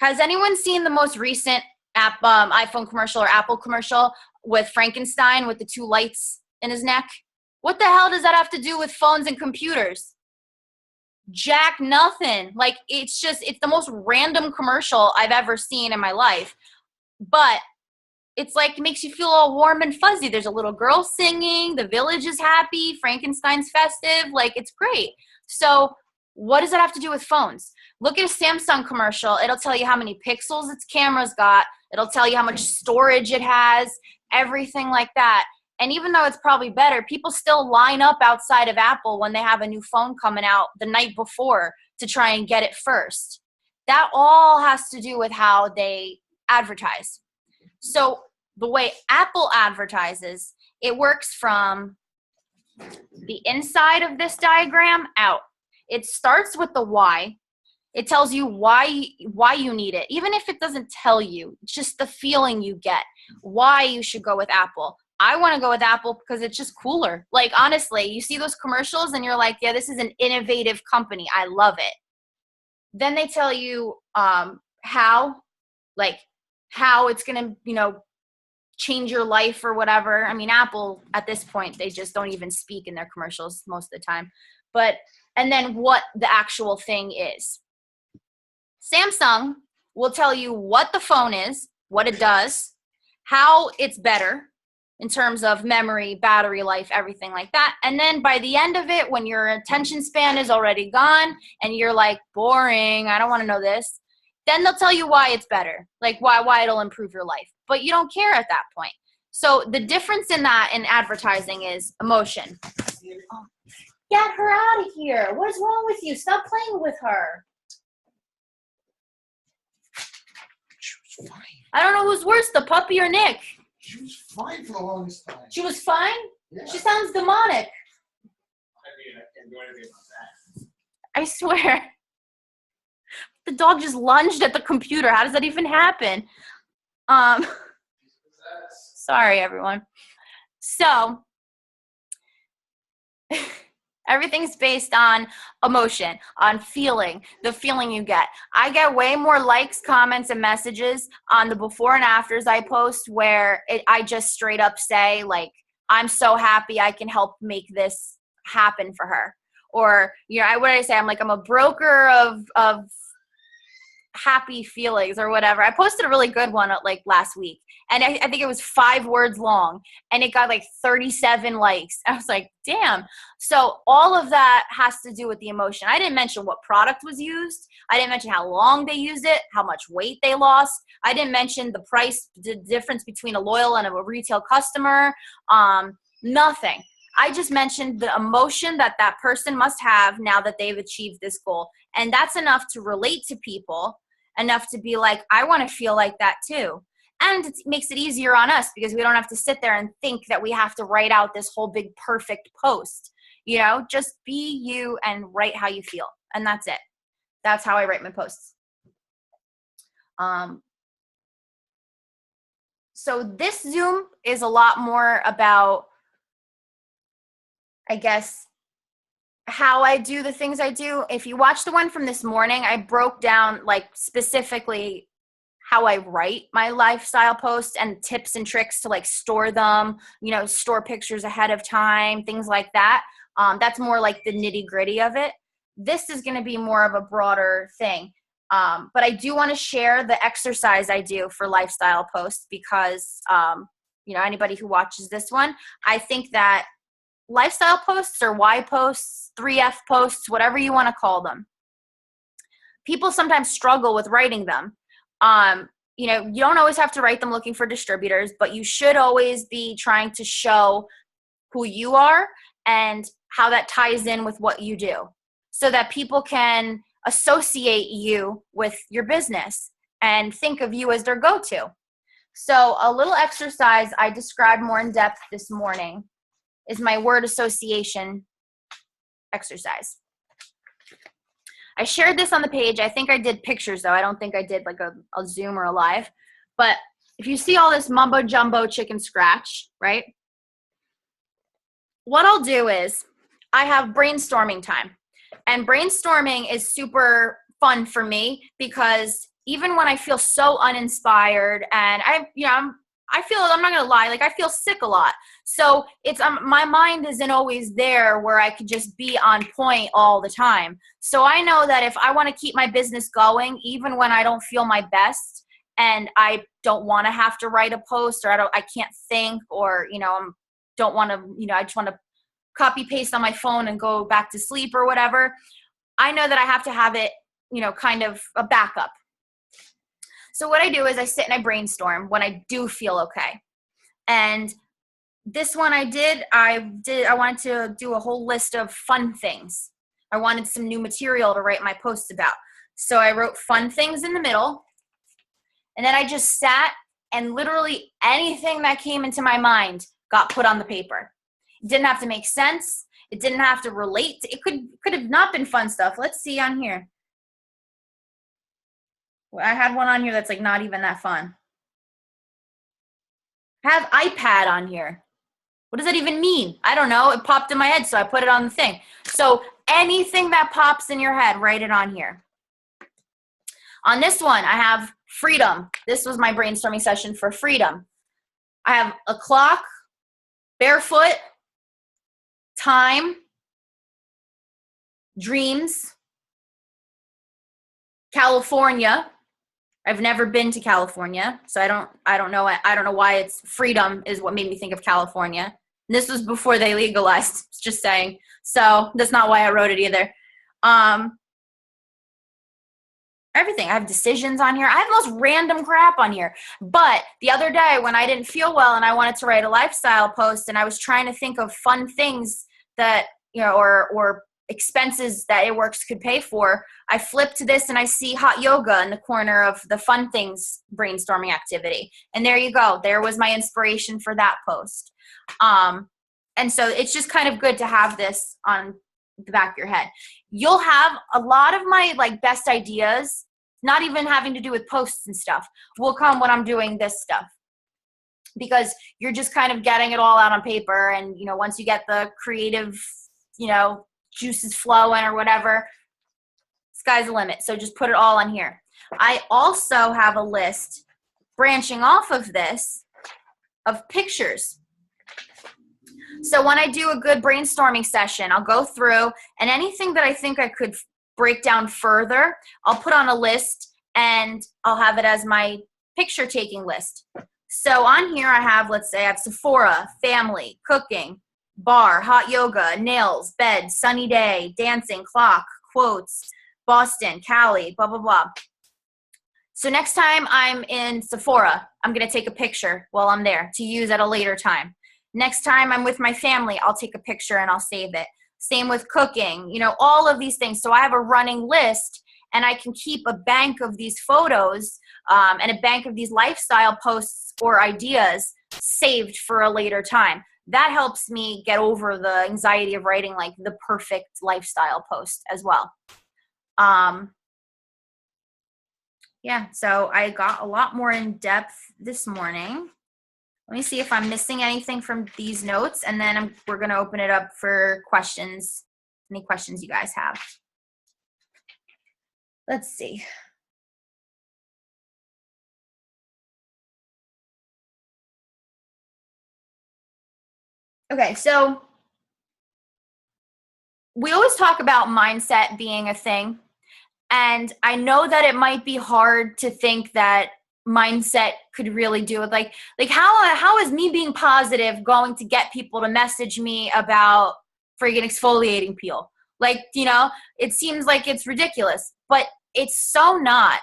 Has anyone seen the most recent iPhone commercial or Apple commercial with Frankenstein with the 2 lights in his neck? What the hell does that have to do with phones and computers? Jack nothing. Like, it's the most random commercial I've ever seen in my life. But it's like, it makes you feel all warm and fuzzy. There's a little girl singing, the village is happy, Frankenstein's festive, like it's great. So what does that have to do with phones? Look at a Samsung commercial. It'll tell you how many pixels its camera's got. It'll tell you how much storage it has, everything like that. And even though it's probably better, people still line up outside of Apple when they have a new phone coming out the night before to try and get it first. That all has to do with how they advertise. So the way Apple advertises, it works from the inside of this diagram out. It starts with the why. It tells you why you need it. Even if it doesn't tell you, it's just the feeling you get, why you should go with Apple. I want to go with Apple because it's just cooler. Like, honestly, you see those commercials and you're like, yeah, this is an innovative company. I love it. Then they tell you how it's going to, change your life or whatever. I mean, Apple, at this point, they just don't even speak in their commercials most of the time. And then what the actual thing is. Samsung will tell you what the phone is, what it does, how it's better in terms of memory, battery life, everything like that. And then by the end of it, when your attention span is already gone and you're like, boring, I don't want to know this, then they'll tell you why it's better, like why it'll improve your life. But you don't care at that point. So the difference in that in advertising is emotion. Oh, get her out of here. What is wrong with you? Stop playing with her. She was fine. I don't know who's worse, the puppy or Nick. She was fine for the longest time. She was fine? Yeah. She sounds demonic. I mean, I can't do anything about that. I swear. The dog just lunged at the computer. How does that even happen? Um, sorry, everyone. So everything's based on emotion, on feeling, the feeling you get. I get way more likes, comments, and messages on the before and afters I post where I just straight up say, like, I'm so happy I can help make this happen for her. Or, you know, what did I say? I'm like, I'm a broker of happy feelings or whatever. I posted a really good one like last week, and I think it was 5 words long, and it got like 37 likes. I was like, damn. So all of that has to do with the emotion. I didn't mention what product was used. I didn't mention how long they used it, how much weight they lost. I didn't mention the price, the difference between a loyal and a retail customer. Nothing. I just mentioned the emotion that that person must have now that they've achieved this goal. And that's enough to relate to people, enough to be like, I want to feel like that too. And it makes it easier on us because we don't have to sit there and think that we have to write out this whole big perfect post. You know, just be you and write how you feel. And that's it. That's how I write my posts. So this Zoom is a lot more about, I guess, how I do the things I do. If you watch the one from this morning, I broke down like specifically how I write my lifestyle posts and tips and tricks to like store them, you know, store pictures ahead of time, things like that. That's more like the nitty gritty of it. This is going to be more of a broader thing. But I do want to share the exercise I do for lifestyle posts because, you know, anybody who watches this one, I think that lifestyle posts or Y posts, 3F posts, whatever you want to call them, people sometimes struggle with writing them. You know, you don't always have to write them looking for distributors, but you should always be trying to show who you are and how that ties in with what you do so that people can associate you with your business and think of you as their go-to. So a little exercise I described more in depth this morning is my word association exercise. I shared this on the page. I think I did pictures, though. I don't think I did like a Zoom or a live. But if you see all this mumbo jumbo chicken scratch, right? What I'll do is I have brainstorming time. And brainstorming is super fun for me because even when I feel so uninspired and I feel, I'm not going to lie, like I feel sick a lot. So it's, my mind isn't always there where I could just be on point all the time. So I know that if I want to keep my business going, even when I don't feel my best and I don't want to have to write a post or I can't think or, you know, don't want to, you know, I just want to copy paste on my phone and go back to sleep or whatever. I know that I have to have it, you know, kind of a backup. So what I do is I sit and I brainstorm when I do feel okay. And this one I wanted to do a whole list of fun things. I wanted some new material to write my posts about. So I wrote fun things in the middle. And then I just sat and literally anything that came into my mind got put on the paper. It didn't have to make sense. It didn't have to relate. It could have not been fun stuff. Let's see on here. I had one on here that's like not even that fun. I have iPad on here. What does that even mean? I don't know. It popped in my head, so I put it on the thing. So anything that pops in your head, write it on here. On this one, I have freedom. This was my brainstorming session for freedom. I have a clock, barefoot, time, dreams, California. I've never been to California, so I don't know why it's freedom is what made me think of California. And this was before they legalized, just saying. So that's not why I wrote it either. Everything. I have decisions on here. I have the most random crap on here. But the other day when I didn't feel well and I wanted to write a lifestyle post and I was trying to think of fun things that, you know, or expenses that It Works could pay for, I flipped to this and I see hot yoga in the corner of the fun things brainstorming activity. And there you go. There was my inspiration for that post. And so it's just kind of good to have this on the back of your head. You'll have a lot of my like best ideas not even having to do with posts and stuff, will come when I'm doing this stuff. Because you're just kind of getting it all out on paper. And, you know, once you get the creative, you know, juices flowing or whatever, sky's the limit. So just put it all on here. I also have a list branching off of this of pictures. So when I do a good brainstorming session, I'll go through, and anything that I think I could break down further, I'll put on a list and I'll have it as my picture taking list. So on here I have, let's say I have Sephora, family, cooking, bar, hot yoga, nails, bed, sunny day, dancing, clock, quotes, Boston, Cali, blah, blah, blah. So next time I'm in Sephora, I'm going to take a picture while I'm there to use at a later time. Next time I'm with my family, I'll take a picture and I'll save it. Same with cooking, you know, all of these things. So I have a running list, and I can keep a bank of these photos and a bank of these lifestyle posts or ideas saved for a later time. That helps me get over the anxiety of writing like the perfect lifestyle post as well. Yeah, so I got a lot more in depth this morning. Let me see if I'm missing anything from these notes, and then we're going to open it up for questions, any questions you guys have. Let's see. Okay, so we always talk about mindset being a thing, and I know that it might be hard to think that mindset could really do it. Like how is me being positive going to get people to message me about friggin' exfoliating peel? Like, you know, it seems like it's ridiculous, but it's so not,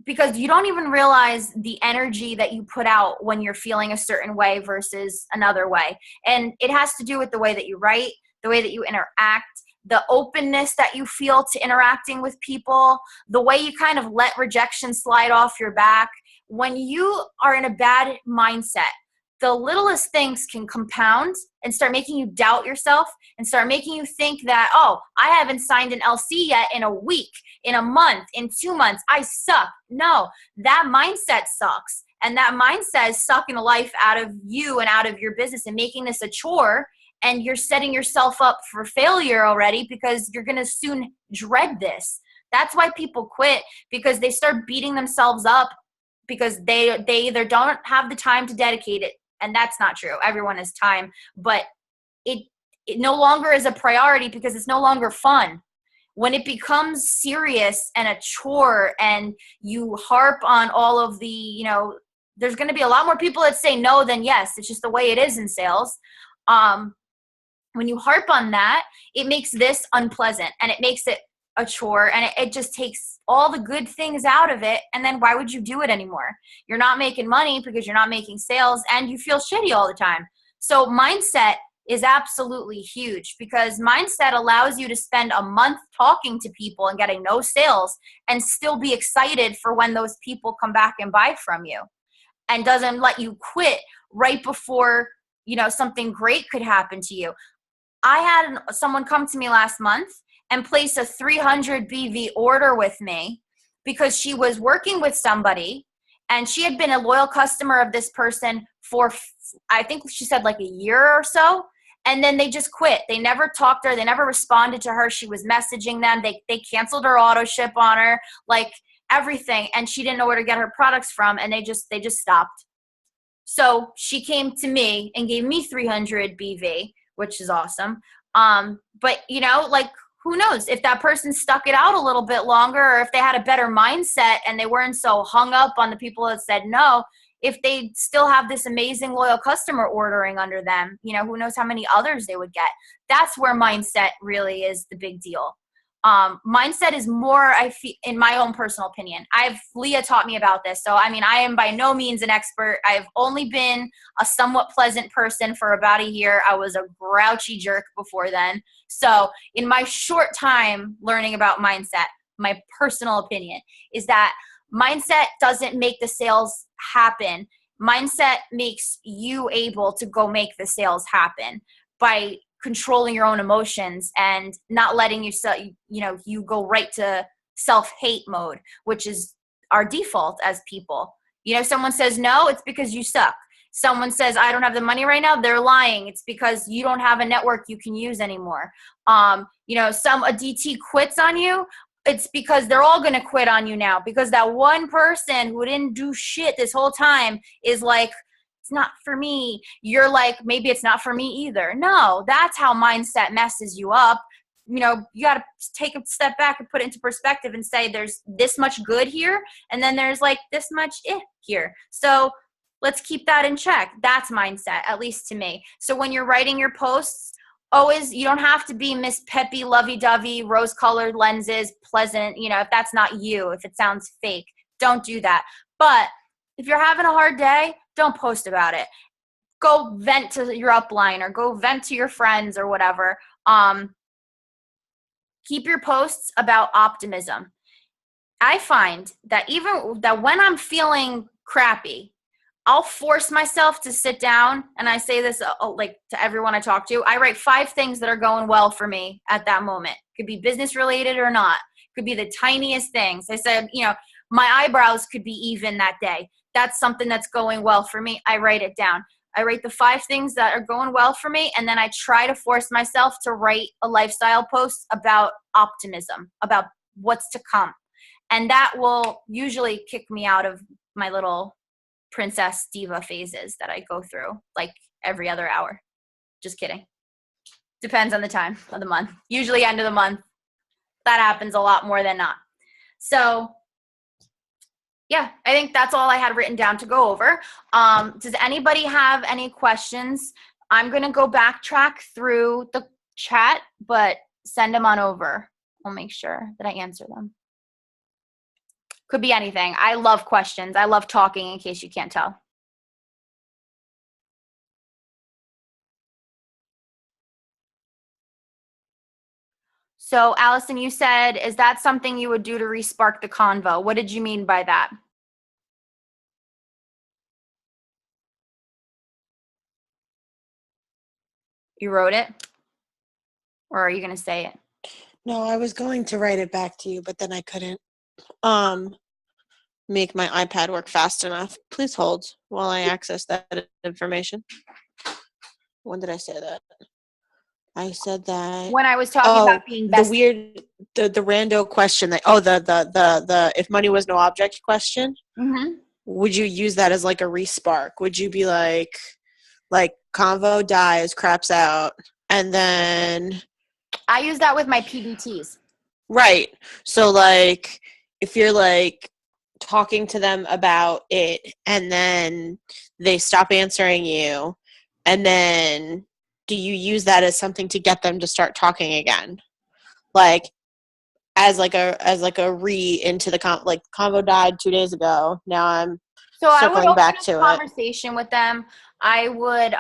because you don't even realize the energy that you put out when you're feeling a certain way versus another way. And it has to do with the way that you write, the way that you interact, the openness that you feel to interacting with people, the way you kind of let rejection slide off your back. When you are in a bad mindset, the littlest things can compound and start making you doubt yourself and start making you think that, oh, I haven't signed an LC yet in a week, in a month, in 2 months. I suck. No, that mindset sucks. And that mindset is sucking the life out of you and out of your business and making this a chore. And you're setting yourself up for failure already, because you're going to soon dread this. That's why people quit, because they start beating themselves up because they either don't have the time to dedicate it. And that's not true. Everyone has time, but it no longer is a priority because it's no longer fun. When it becomes serious and a chore and you harp on all of the, you know, there's going to be a lot more people that say no than yes. It's just the way it is in sales. When you harp on that, it makes this unpleasant and it makes it a chore, and it just takes all the good things out of it. And then why would you do it anymore? You're not making money because you're not making sales, and you feel shitty all the time. So mindset is absolutely huge, because mindset allows you to spend a month talking to people and getting no sales and still be excited for when those people come back and buy from you, and doesn't let you quit right before, you know, something great could happen to you. I had someone come to me last month and place a 300 BV order with me because she was working with somebody and she had been a loyal customer of this person for, I think she said like a year or so. And then they just quit. They never talked to her. They never responded to her. She was messaging them. They canceled her auto ship on her, like everything. And she didn't know where to get her products from. And they just stopped. So she came to me and gave me 300 BV, which is awesome. But you know, like, who knows if that person stuck it out a little bit longer, or if they had a better mindset and they weren't so hung up on the people that said no, if they still have this amazing loyal customer ordering under them, you know, who knows how many others they would get. That's where mindset really is the big deal. Mindset is more, I feel, in my own personal opinion. Leah taught me about this. So, I mean, I am by no means an expert. I've only been a somewhat pleasant person for about a year. I was a grouchy jerk before then. So in my short time learning about mindset, my personal opinion is that mindset doesn't make the sales happen. Mindset makes you able to go make the sales happen by controlling your own emotions and not letting you go right to self-hate mode, which is our default as people. You know, someone says no, it's because you suck. Someone says, I don't have the money right now, they're lying. It's because you don't have a network you can use anymore. You know, a DT quits on you, it's because they're all going to quit on you now, because that one person who didn't do shit this whole time is like, it's not for me. You're like, maybe it's not for me either. No, that's how mindset messes you up. You know, you got to take a step back and put it into perspective and say there's this much good here, and then there's like this much here. So let's keep that in check. That's mindset, at least to me. So when you're writing your posts, always, you don't have to be Miss Peppy, lovey-dovey, rose-colored lenses, pleasant, you know, if that's not you, if it sounds fake, don't do that. But if you're having a hard day, don't post about it. Go vent to your upline or go vent to your friends or whatever. Keep your posts about optimism. I find that even that when I'm feeling crappy, I'll force myself to sit down, and I say this like to everyone I talk to. I write 5 things that are going well for me at that moment. Could be business related or not. Could be the tiniest things. I said, you know, my eyebrows could be even that day. That's something that's going well for me. I write it down. I write the 5 things that are going well for me, and then I try to force myself to write a lifestyle post about optimism, about what's to come. And that will usually kick me out of my little princess diva phases that I go through like every other hour. Just kidding. Depends on the time of the month. Usually end of the month. That happens a lot more than not. So yeah, I think that's all I had written down to go over. Does anybody have any questions? I'm going to go backtrack through the chat, but send them on over. I'll make sure that I answer them. Could be anything. I love questions. I love talking, in case you can't tell. So, Allison, you said, is that something you would do to re-spark the convo? What did you mean by that? You wrote it? Or are you going to say it? No, I was going to write it back to you, but then I couldn't make my iPad work fast enough. Please hold while I access that information. When did I say that? I said that when I was talking about being best. The rando question that the if money was no object question. Mm-hmm. Would you use that as like a respark? Would you be like convo dies, craps out, and then I use that with my PBTs. Right. So like if you're like talking to them about it and then they stop answering you, and then do you use that as something to get them to start talking again? Like as like a re into the convo died 2 days ago. Now I'm circling back to it. Conversation with them. I would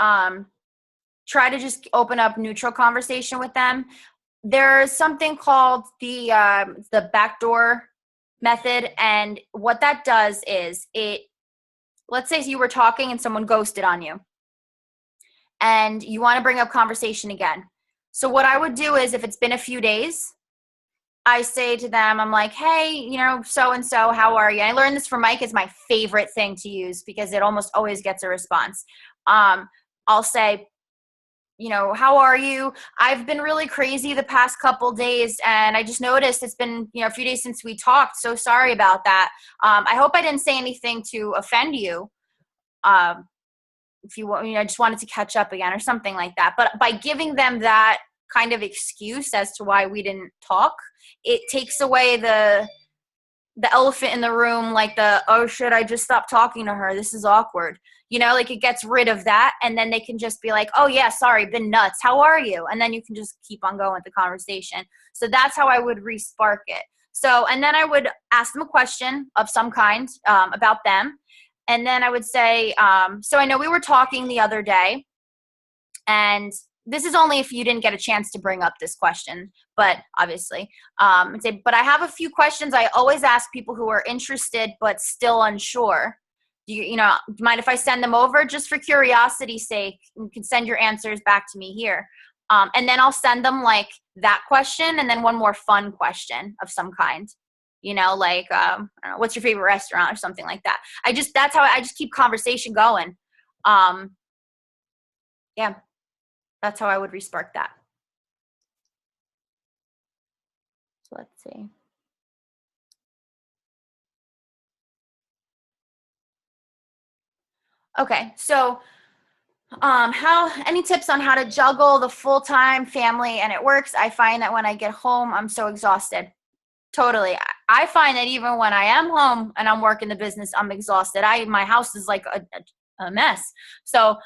try to just open up neutral conversation with them. There's something called the backdoor method, and what that does is let's say you were talking and someone ghosted on you and you want to bring up conversation again. So what I would do is, if it's been a few days, I say to them, I'm like, hey, you know, so-and-so, how are you? And I learned this from Mike. It's my favorite thing to use because it almost always gets a response. I'll say, you know, how are you? I've been really crazy the past couple days, and I just noticed it's been, you know, a few days since we talked. So sorry about that. I hope I didn't say anything to offend you. If you want, you know, I just wanted to catch up again or something like that. But by giving them that kind of excuse as to why we didn't talk, it takes away the elephant in the room, like oh shit, I just stopped talking to her, this is awkward. You know, like it gets rid of that, and then they can just be like, oh yeah, sorry, been nuts, how are you? And then you can just keep on going with the conversation. So that's how I would re-spark it. So, and then I would ask them a question of some kind about them. And then I would say, so I know we were talking the other day, and this is only if you didn't get a chance to bring up this question, but obviously, and say, but I have a few questions I always ask people who are interested but still unsure. Do you mind if I send them over just for curiosity's sake? You can send your answers back to me here. And then I'll send them like that question and then one more fun question of some kind. You know, like, I don't know, what's your favorite restaurant or something like that. That's how I just keep conversation going. Yeah, that's how I would respark that. So let's see. Okay, so any tips on how to juggle the full-time family and it works? I find that when I get home, I'm so exhausted. Totally. I find that even when I am home and I'm working the business, I'm exhausted. My house is like a mess. So,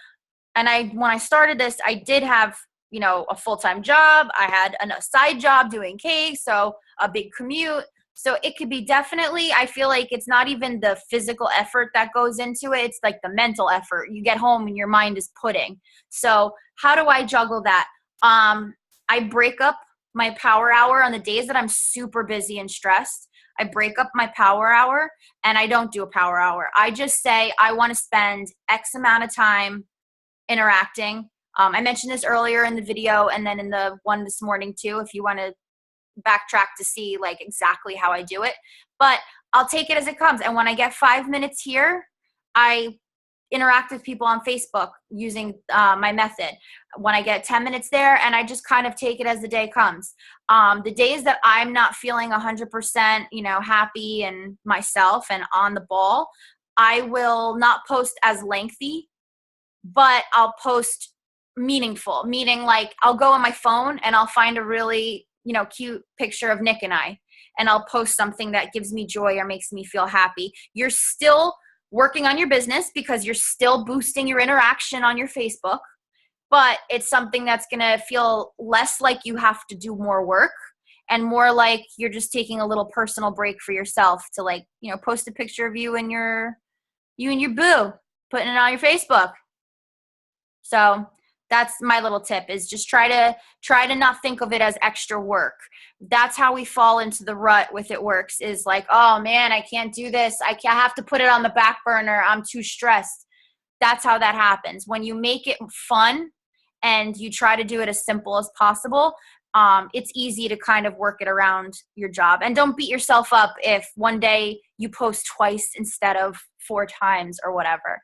and when I started this, I did have, you know, a full-time job. I had a side job doing cakes, so a big commute. So it could be definitely, I feel like it's not even the physical effort that goes into it. It's like the mental effort. You get home and your mind is pudding. So how do I juggle that? I break up my power hour on the days that I'm super busy and stressed. I break up my power hour and I don't do a power hour. I just say I want to spend X amount of time interacting. I mentioned this earlier in the video and then in the one this morning too, if you want to backtrack to see like exactly how I do it. But I'll take it as it comes. And when I get 5 minutes here, I interact with people on Facebook using my method. When I get 10 minutes there, and I just kind of take it as the day comes. The days that I'm not feeling 100%, you know, happy and myself and on the ball, I will not post as lengthy, but I'll post meaningful, meaning like I'll go on my phone and I'll find a really, you know, cute picture of Nick and I, and I'll post something that gives me joy or makes me feel happy. You're still working on your business because you're still boosting your interaction on your Facebook, but it's something that's going to feel less like you have to do more work and more like you're just taking a little personal break for yourself to, like, you know, post a picture of you and your boo, putting it on your Facebook. So that's my little tip, is just try to not think of it as extra work. That's how we fall into the rut with It Works, is like, oh man, I can't do this. I have to put it on the back burner. I'm too stressed. That's how that happens. When you make it fun and you try to do it as simple as possible, it's easy to kind of work it around your job. And don't beat yourself up if one day you post twice instead of 4 times or whatever.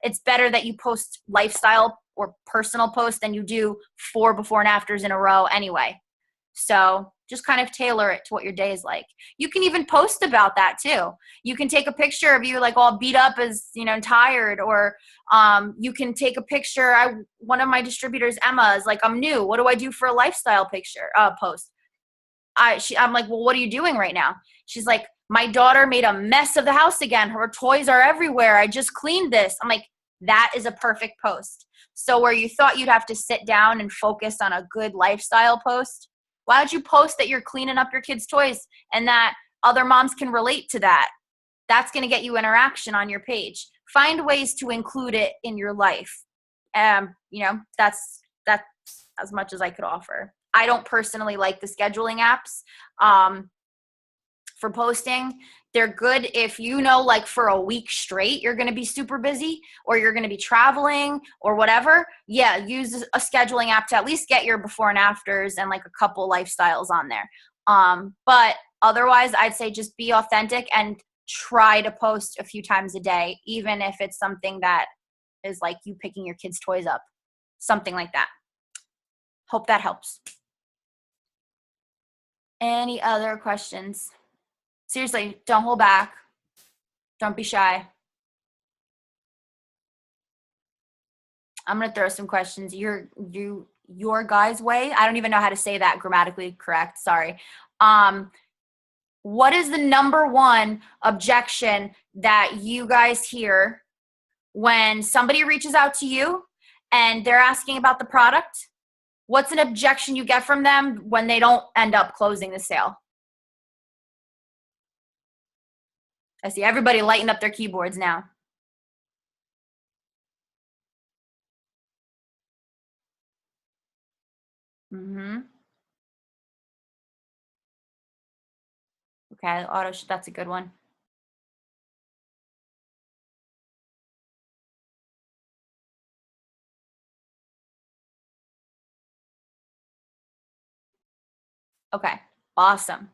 It's better that you post lifestyle or personal posts than you do 4 before and afters in a row anyway. So just kind of tailor it to what your day is like. You can even post about that too. You can take a picture of you like all beat up as, you know, tired, or you can take a picture. One of my distributors, Emma, is like, I'm new. What do I do for a lifestyle picture post? I'm like, well, what are you doing right now? She's like, my daughter made a mess of the house again. Her toys are everywhere. I just cleaned this. I'm like, that is a perfect post. So where you thought you'd have to sit down and focus on a good lifestyle post, why don't you post that you're cleaning up your kids' toys and that other moms can relate to that? That's going to get you interaction on your page. Find ways to include it in your life. You know, that's as much as I could offer. I don't personally like the scheduling apps for posting. They're good if you know, like for a week straight, you're going to be super busy or you're going to be traveling or whatever. Yeah, use a scheduling app to at least get your before and afters and like a couple lifestyles on there. But otherwise, I'd say just be authentic and try to post a few times a day, even if it's something that is like you picking your kids' toys up, something like that. Hope that helps. Any other questions? Seriously, don't hold back. Don't be shy. I'm going to throw some questions. Your guy's way. I don't even know how to say that grammatically correct. Sorry. What is the number one objection that you guys hear when somebody reaches out to you and they're asking about the product? What's an objection you get from them when they don't end up closing the sale? I see everybody lighting up their keyboards now. Mm-hmm. Okay, that's a good one. Okay, awesome.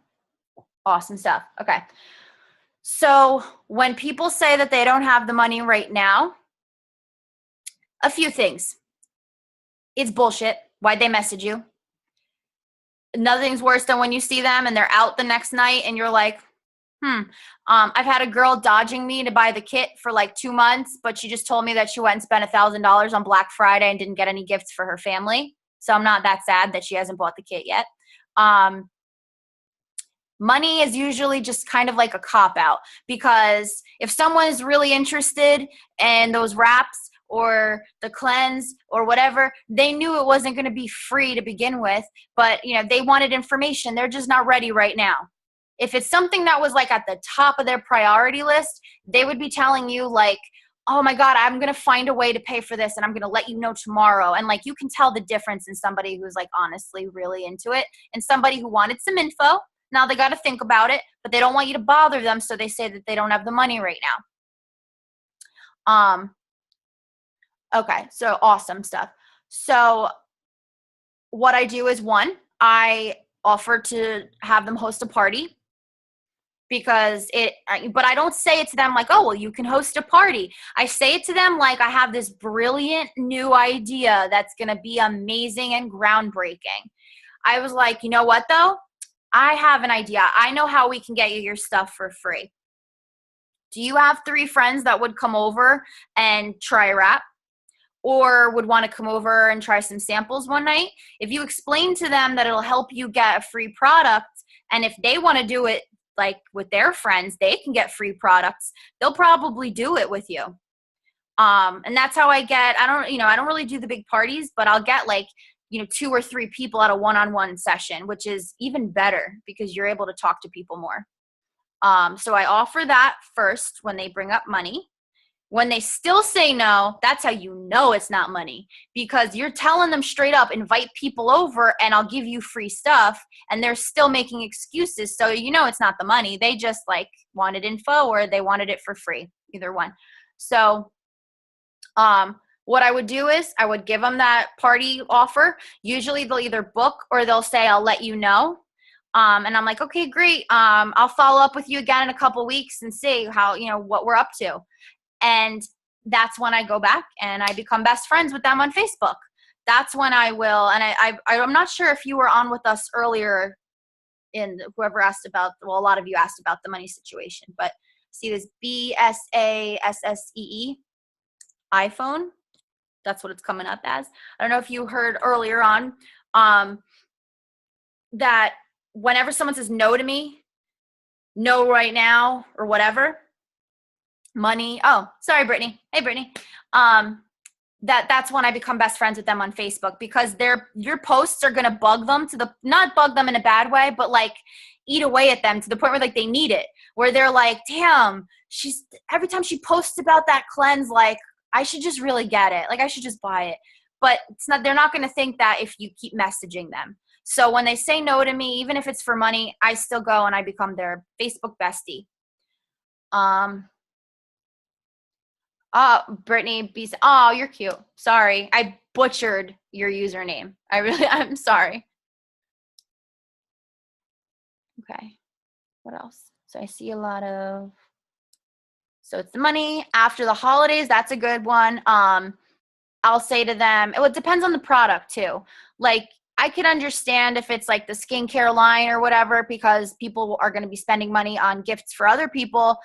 Awesome stuff. Okay. So when people say that they don't have the money right now, a few things. It's bullshit. Why'd they message you? Nothing's worse than when you see them and they're out the next night and you're like, I've had a girl dodging me to buy the kit for like 2 months, but she just told me that she went and spent $1,000 on Black Friday and didn't get any gifts for her family. So I'm not that sad that she hasn't bought the kit yet. Money is usually just kind of like a cop-out, because if someone is really interested in those wraps or the cleanse or whatever, they knew it wasn't going to be free to begin with, but they wanted information. They're just not ready right now. If it's something that was like at the top of their priority list, they would be telling you like, oh my God, I'm going to find a way to pay for this and I'm going to let you know tomorrow. And like, you can tell the difference in somebody who's like honestly really into it and somebody who wanted some info. Now they got to think about it, but they don't want you to bother them. So they say that they don't have the money right now. Okay. So awesome stuff. So what I do is, one, I offer to have them host a party. But I don't say it to them like, oh, well, you can host a party. I say it to them like I have this brilliant new idea that's going to be amazing and groundbreaking. I was like, you know what, though? I have an idea. I know how we can get you your stuff for free. Do you have 3 friends that would come over and try a wrap? Or would want to come over and try some samples one night? If you explain to them that it'll help you get a free product, and if they want to do it like with their friends, they can get free products, they'll probably do it with you. And that's how I don't really do the big parties, but I'll get like, 2 or 3 people at a one-on-one session, which is even better because you're able to talk to people more. So I offer that first when they bring up money. When they still say no, that's how you know it's not money, because you're telling them straight up, invite people over and I'll give you free stuff, and they're still making excuses. So it's not the money. They just like wanted info or they wanted it for free, either one. So what I would do is I would give them that party offer. Usually they'll either book or they'll say, I'll let you know. And I'm like, okay, great. I'll follow up with you again in a couple weeks and see how, what we're up to. And that's when I go back and I become best friends with them on Facebook. That's when I will. And I'm not sure if you were on with us earlier in whoever asked about, well, a lot of you asked about the money situation, but see this BSASSEE iPhone. That's what it's coming up as. I don't know if you heard earlier on that whenever someone says no to me, no right now or whatever, money. Oh, sorry, Brittany. Hey, Brittany. That's when I become best friends with them on Facebook, because your posts are gonna bug them not bug them in a bad way, but like eat away at them to the point where like they need it, where they're like, damn, every time she posts about that cleanse, like I should just really get it. Like I should just buy it. But they're not gonna think that if you keep messaging them. So when they say no to me, even if it's for money, I still go and I become their Facebook bestie. Brittany B. Oh, you're cute. Sorry. I butchered your username. I'm sorry. Okay. What else? So I see a lot of, so it's the money after the holidays. That's a good one. I'll say to them, it depends on the product too. Like I could understand if it's like the skincare line or whatever, because people are going to be spending money on gifts for other people.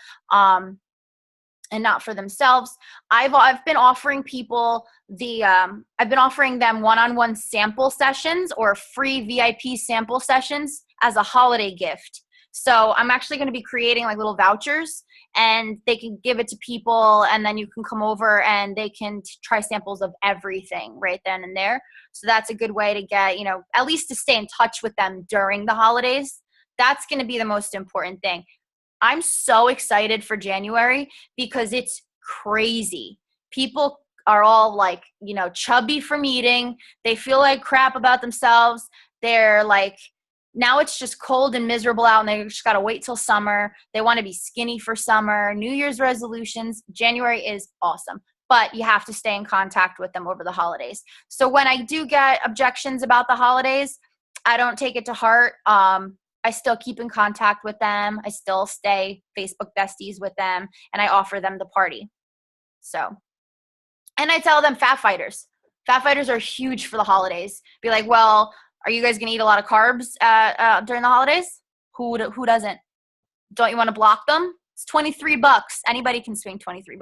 And not for themselves. I've been offering people I've been offering them one-on-one sample sessions or free VIP sample sessions as a holiday gift. So I'm actually going to be creating like little vouchers, and they can give it to people, and then you can come over and they can try samples of everything right then and there. So that's a good way to get, at least to stay in touch with them during the holidays. That's going to be the most important thing. I'm so excited for January because it's crazy. People are all like, chubby from eating. They feel like crap about themselves. They're like, now it's just cold and miserable out and they just got to wait till summer. They want to be skinny for summer. New Year's resolutions. January is awesome, but you have to stay in contact with them over the holidays. So when I do get objections about the holidays, I don't take it to heart. I still keep in contact with them. I still stay Facebook besties with them, and I offer them the party. So, and I tell them fat fighters. Fat fighters are huge for the holidays. Be like, well, are you guys going to eat a lot of carbs during the holidays? Who doesn't? Don't you want to block them? It's $23. Anybody can swing $23.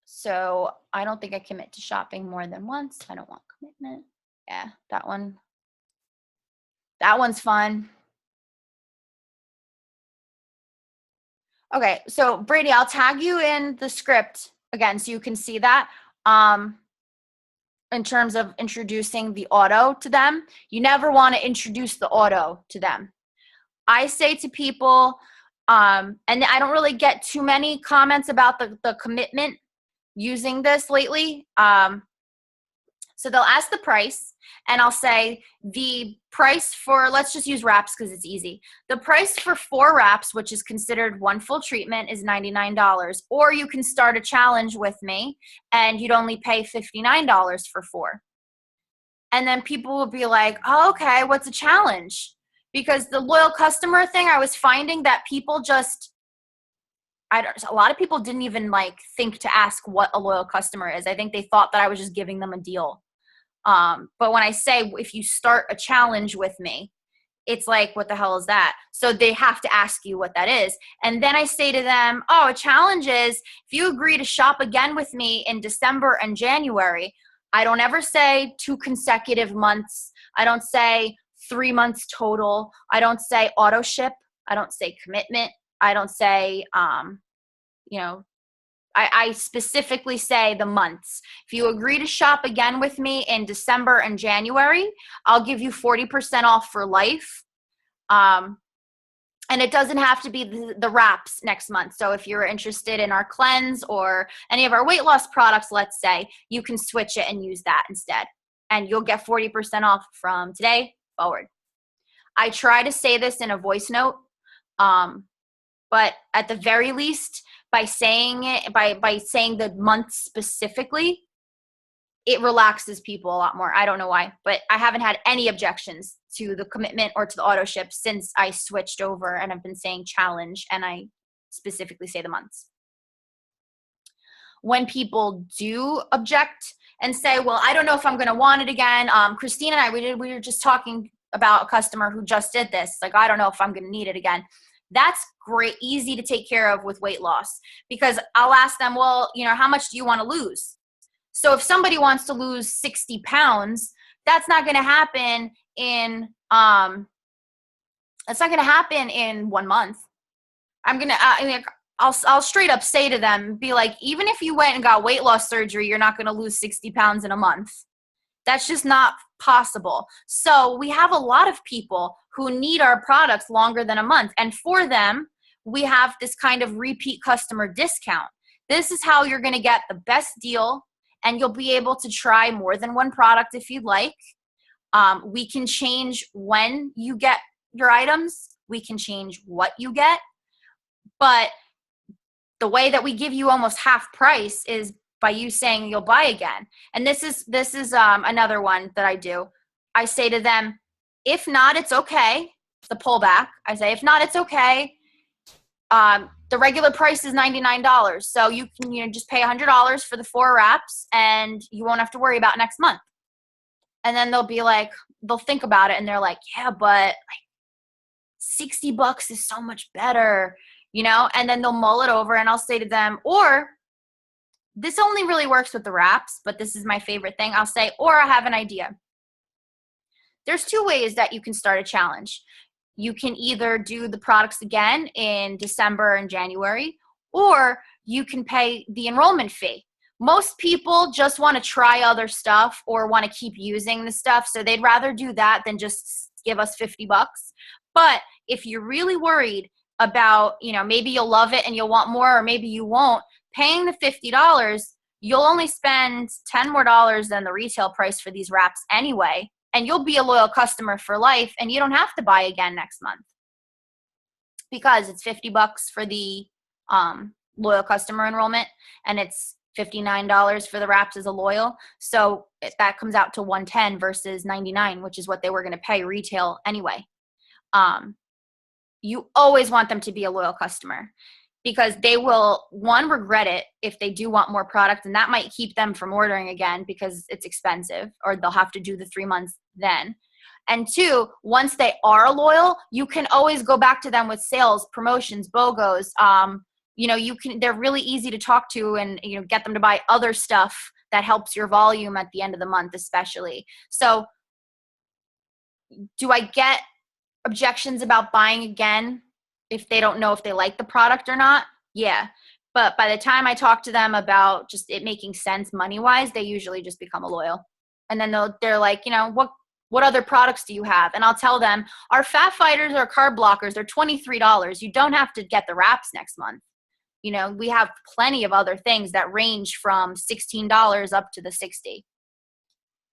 So I don't think I commit to shopping more than once. I don't want commitment. Yeah, that one. That one's fun. Okay, so Brady, I'll tag you in the script again so you can see that. In terms of introducing the auto to them, you never want to introduce the auto to them. I say to people, and I don't really get too many comments about the commitment using this lately. So they'll ask the price, and I'll say the price for, let's just use wraps because it's easy. The price for 4 wraps, which is considered one full treatment, is $99. Or you can start a challenge with me, and you'd only pay $59 for 4. And then people will be like, oh, okay, what's a challenge? Because the loyal customer thing, I was finding that people just, a lot of people didn't even like think to ask what a loyal customer is. I think they thought that I was just giving them a deal. But when I say, if you start a challenge with me, it's like, what the hell is that? So they have to ask you what that is. And then I say to them, oh, a challenge is if you agree to shop again with me in December and January. I don't ever say 2 consecutive months. I don't say 3 months total. I don't say auto ship. I don't say commitment. I don't say, I specifically say the months. If you agree to shop again with me in December and January, I'll give you 40% off for life. And it doesn't have to be the wraps next month. So if you're interested in our cleanse or any of our weight loss products, let's say, you can switch it and use that instead. And you'll get 40% off from today forward. I try to say this in a voice note, but at the very least, by saying it, by saying the month specifically, it relaxes people a lot more. I don't know why, but I haven't had any objections to the commitment or to the auto ship since I switched over and I've been saying challenge and I specifically say the months. When people do object and say, well, I don't know if I'm going to want it again. Christine and I, we were just talking about a customer who just did this. Like, I don't know if I'm going to need it again. That's great, easy to take care of with weight loss, because I'll ask them, well, how much do you want to lose? So if somebody wants to lose 60 pounds, that's not going to happen in 1 month. I'll straight up say to them, be like, even if you went and got weight loss surgery, you're not going to lose 60 pounds in a month. That's just not possible. So we have a lot of people who need our products longer than a month. And for them, we have this kind of repeat customer discount. This is how you're going to get the best deal, and you'll be able to try more than one product if you'd like. We can change when you get your items. We can change what you get. But the way that we give you almost half price is by you saying you'll buy again. And this is another one that I do. I say to them, if not, it's okay. The pullback. I say, if not, it's okay. The regular price is $99. So you can just pay $100 for the 4 wraps and you won't have to worry about next month. And then they'll think about it and they're like, yeah, but $60 is so much better, and then they'll mull it over, and I'll say to them, or this only really works with the wraps, but this is my favorite thing. I'll say, or I have an idea. There's 2 ways that you can start a challenge. You can either do the products again in December and January, or you can pay the enrollment fee. Most people just want to try other stuff or want to keep using the stuff, so they'd rather do that than just give us $50. But if you're really worried about, maybe you'll love it and you'll want more, or maybe you won't, paying the $50, you'll only spend $10 more than the retail price for these wraps anyway. And you'll be a loyal customer for life, and you don't have to buy again next month because it's $50 for the loyal customer enrollment, and it's $59 for the wraps as a loyal. So that comes out to $110 versus $99, which is what they were going to pay retail anyway. You always want them to be a loyal customer, because they will, one, regret it if they do want more product, and that might keep them from ordering again because it's expensive, or they'll have to do the 3 months then. And two, once they are loyal, you can always go back to them with sales, promotions, BOGOs. They're really easy to talk to, and get them to buy other stuff that helps your volume at the end of the month, especially. So do I get objections about buying again if they don't know if they like the product or not? Yeah. But by the time I talk to them about just it making sense money-wise, they usually just become a loyal. And then they're like, what other products do you have? And I'll tell them, our fat fighters or carb blockers, they're $23. You don't have to get the wraps next month. We have plenty of other things that range from $16 up to the $60.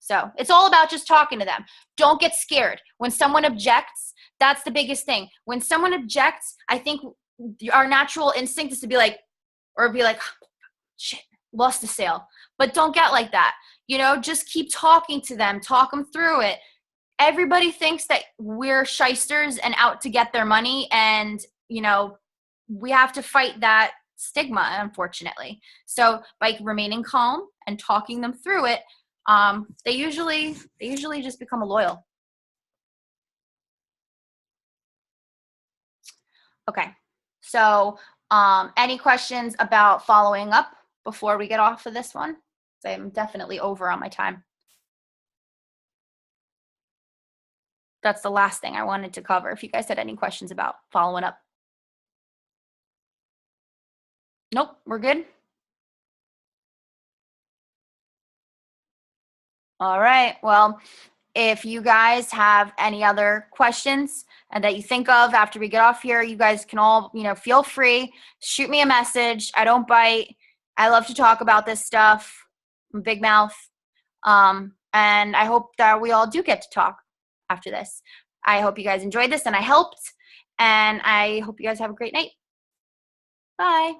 So it's all about just talking to them. Don't get scared. When someone objects, that's the biggest thing. When someone objects, I think our natural instinct is to be like, shit, lost the sale. But don't get like that. Just keep talking to them, talk them through it. Everybody thinks that we're shysters and out to get their money. And, we have to fight that stigma, unfortunately. So by remaining calm and talking them through it, they usually just become a loyal. Okay. So, any questions about following up before we get off of this one? So I'm definitely over on my time. That's the last thing I wanted to cover. If you guys had any questions about following up. Nope, we're good. All right. Well, if you guys have any other questions and that you think of after we get off here, you guys can all, feel free, shoot me a message. I don't bite. I love to talk about this stuff. I'm big mouth. And I hope that we all do get to talk after this. I hope you guys enjoyed this and I helped. And I hope you guys have a great night. Bye.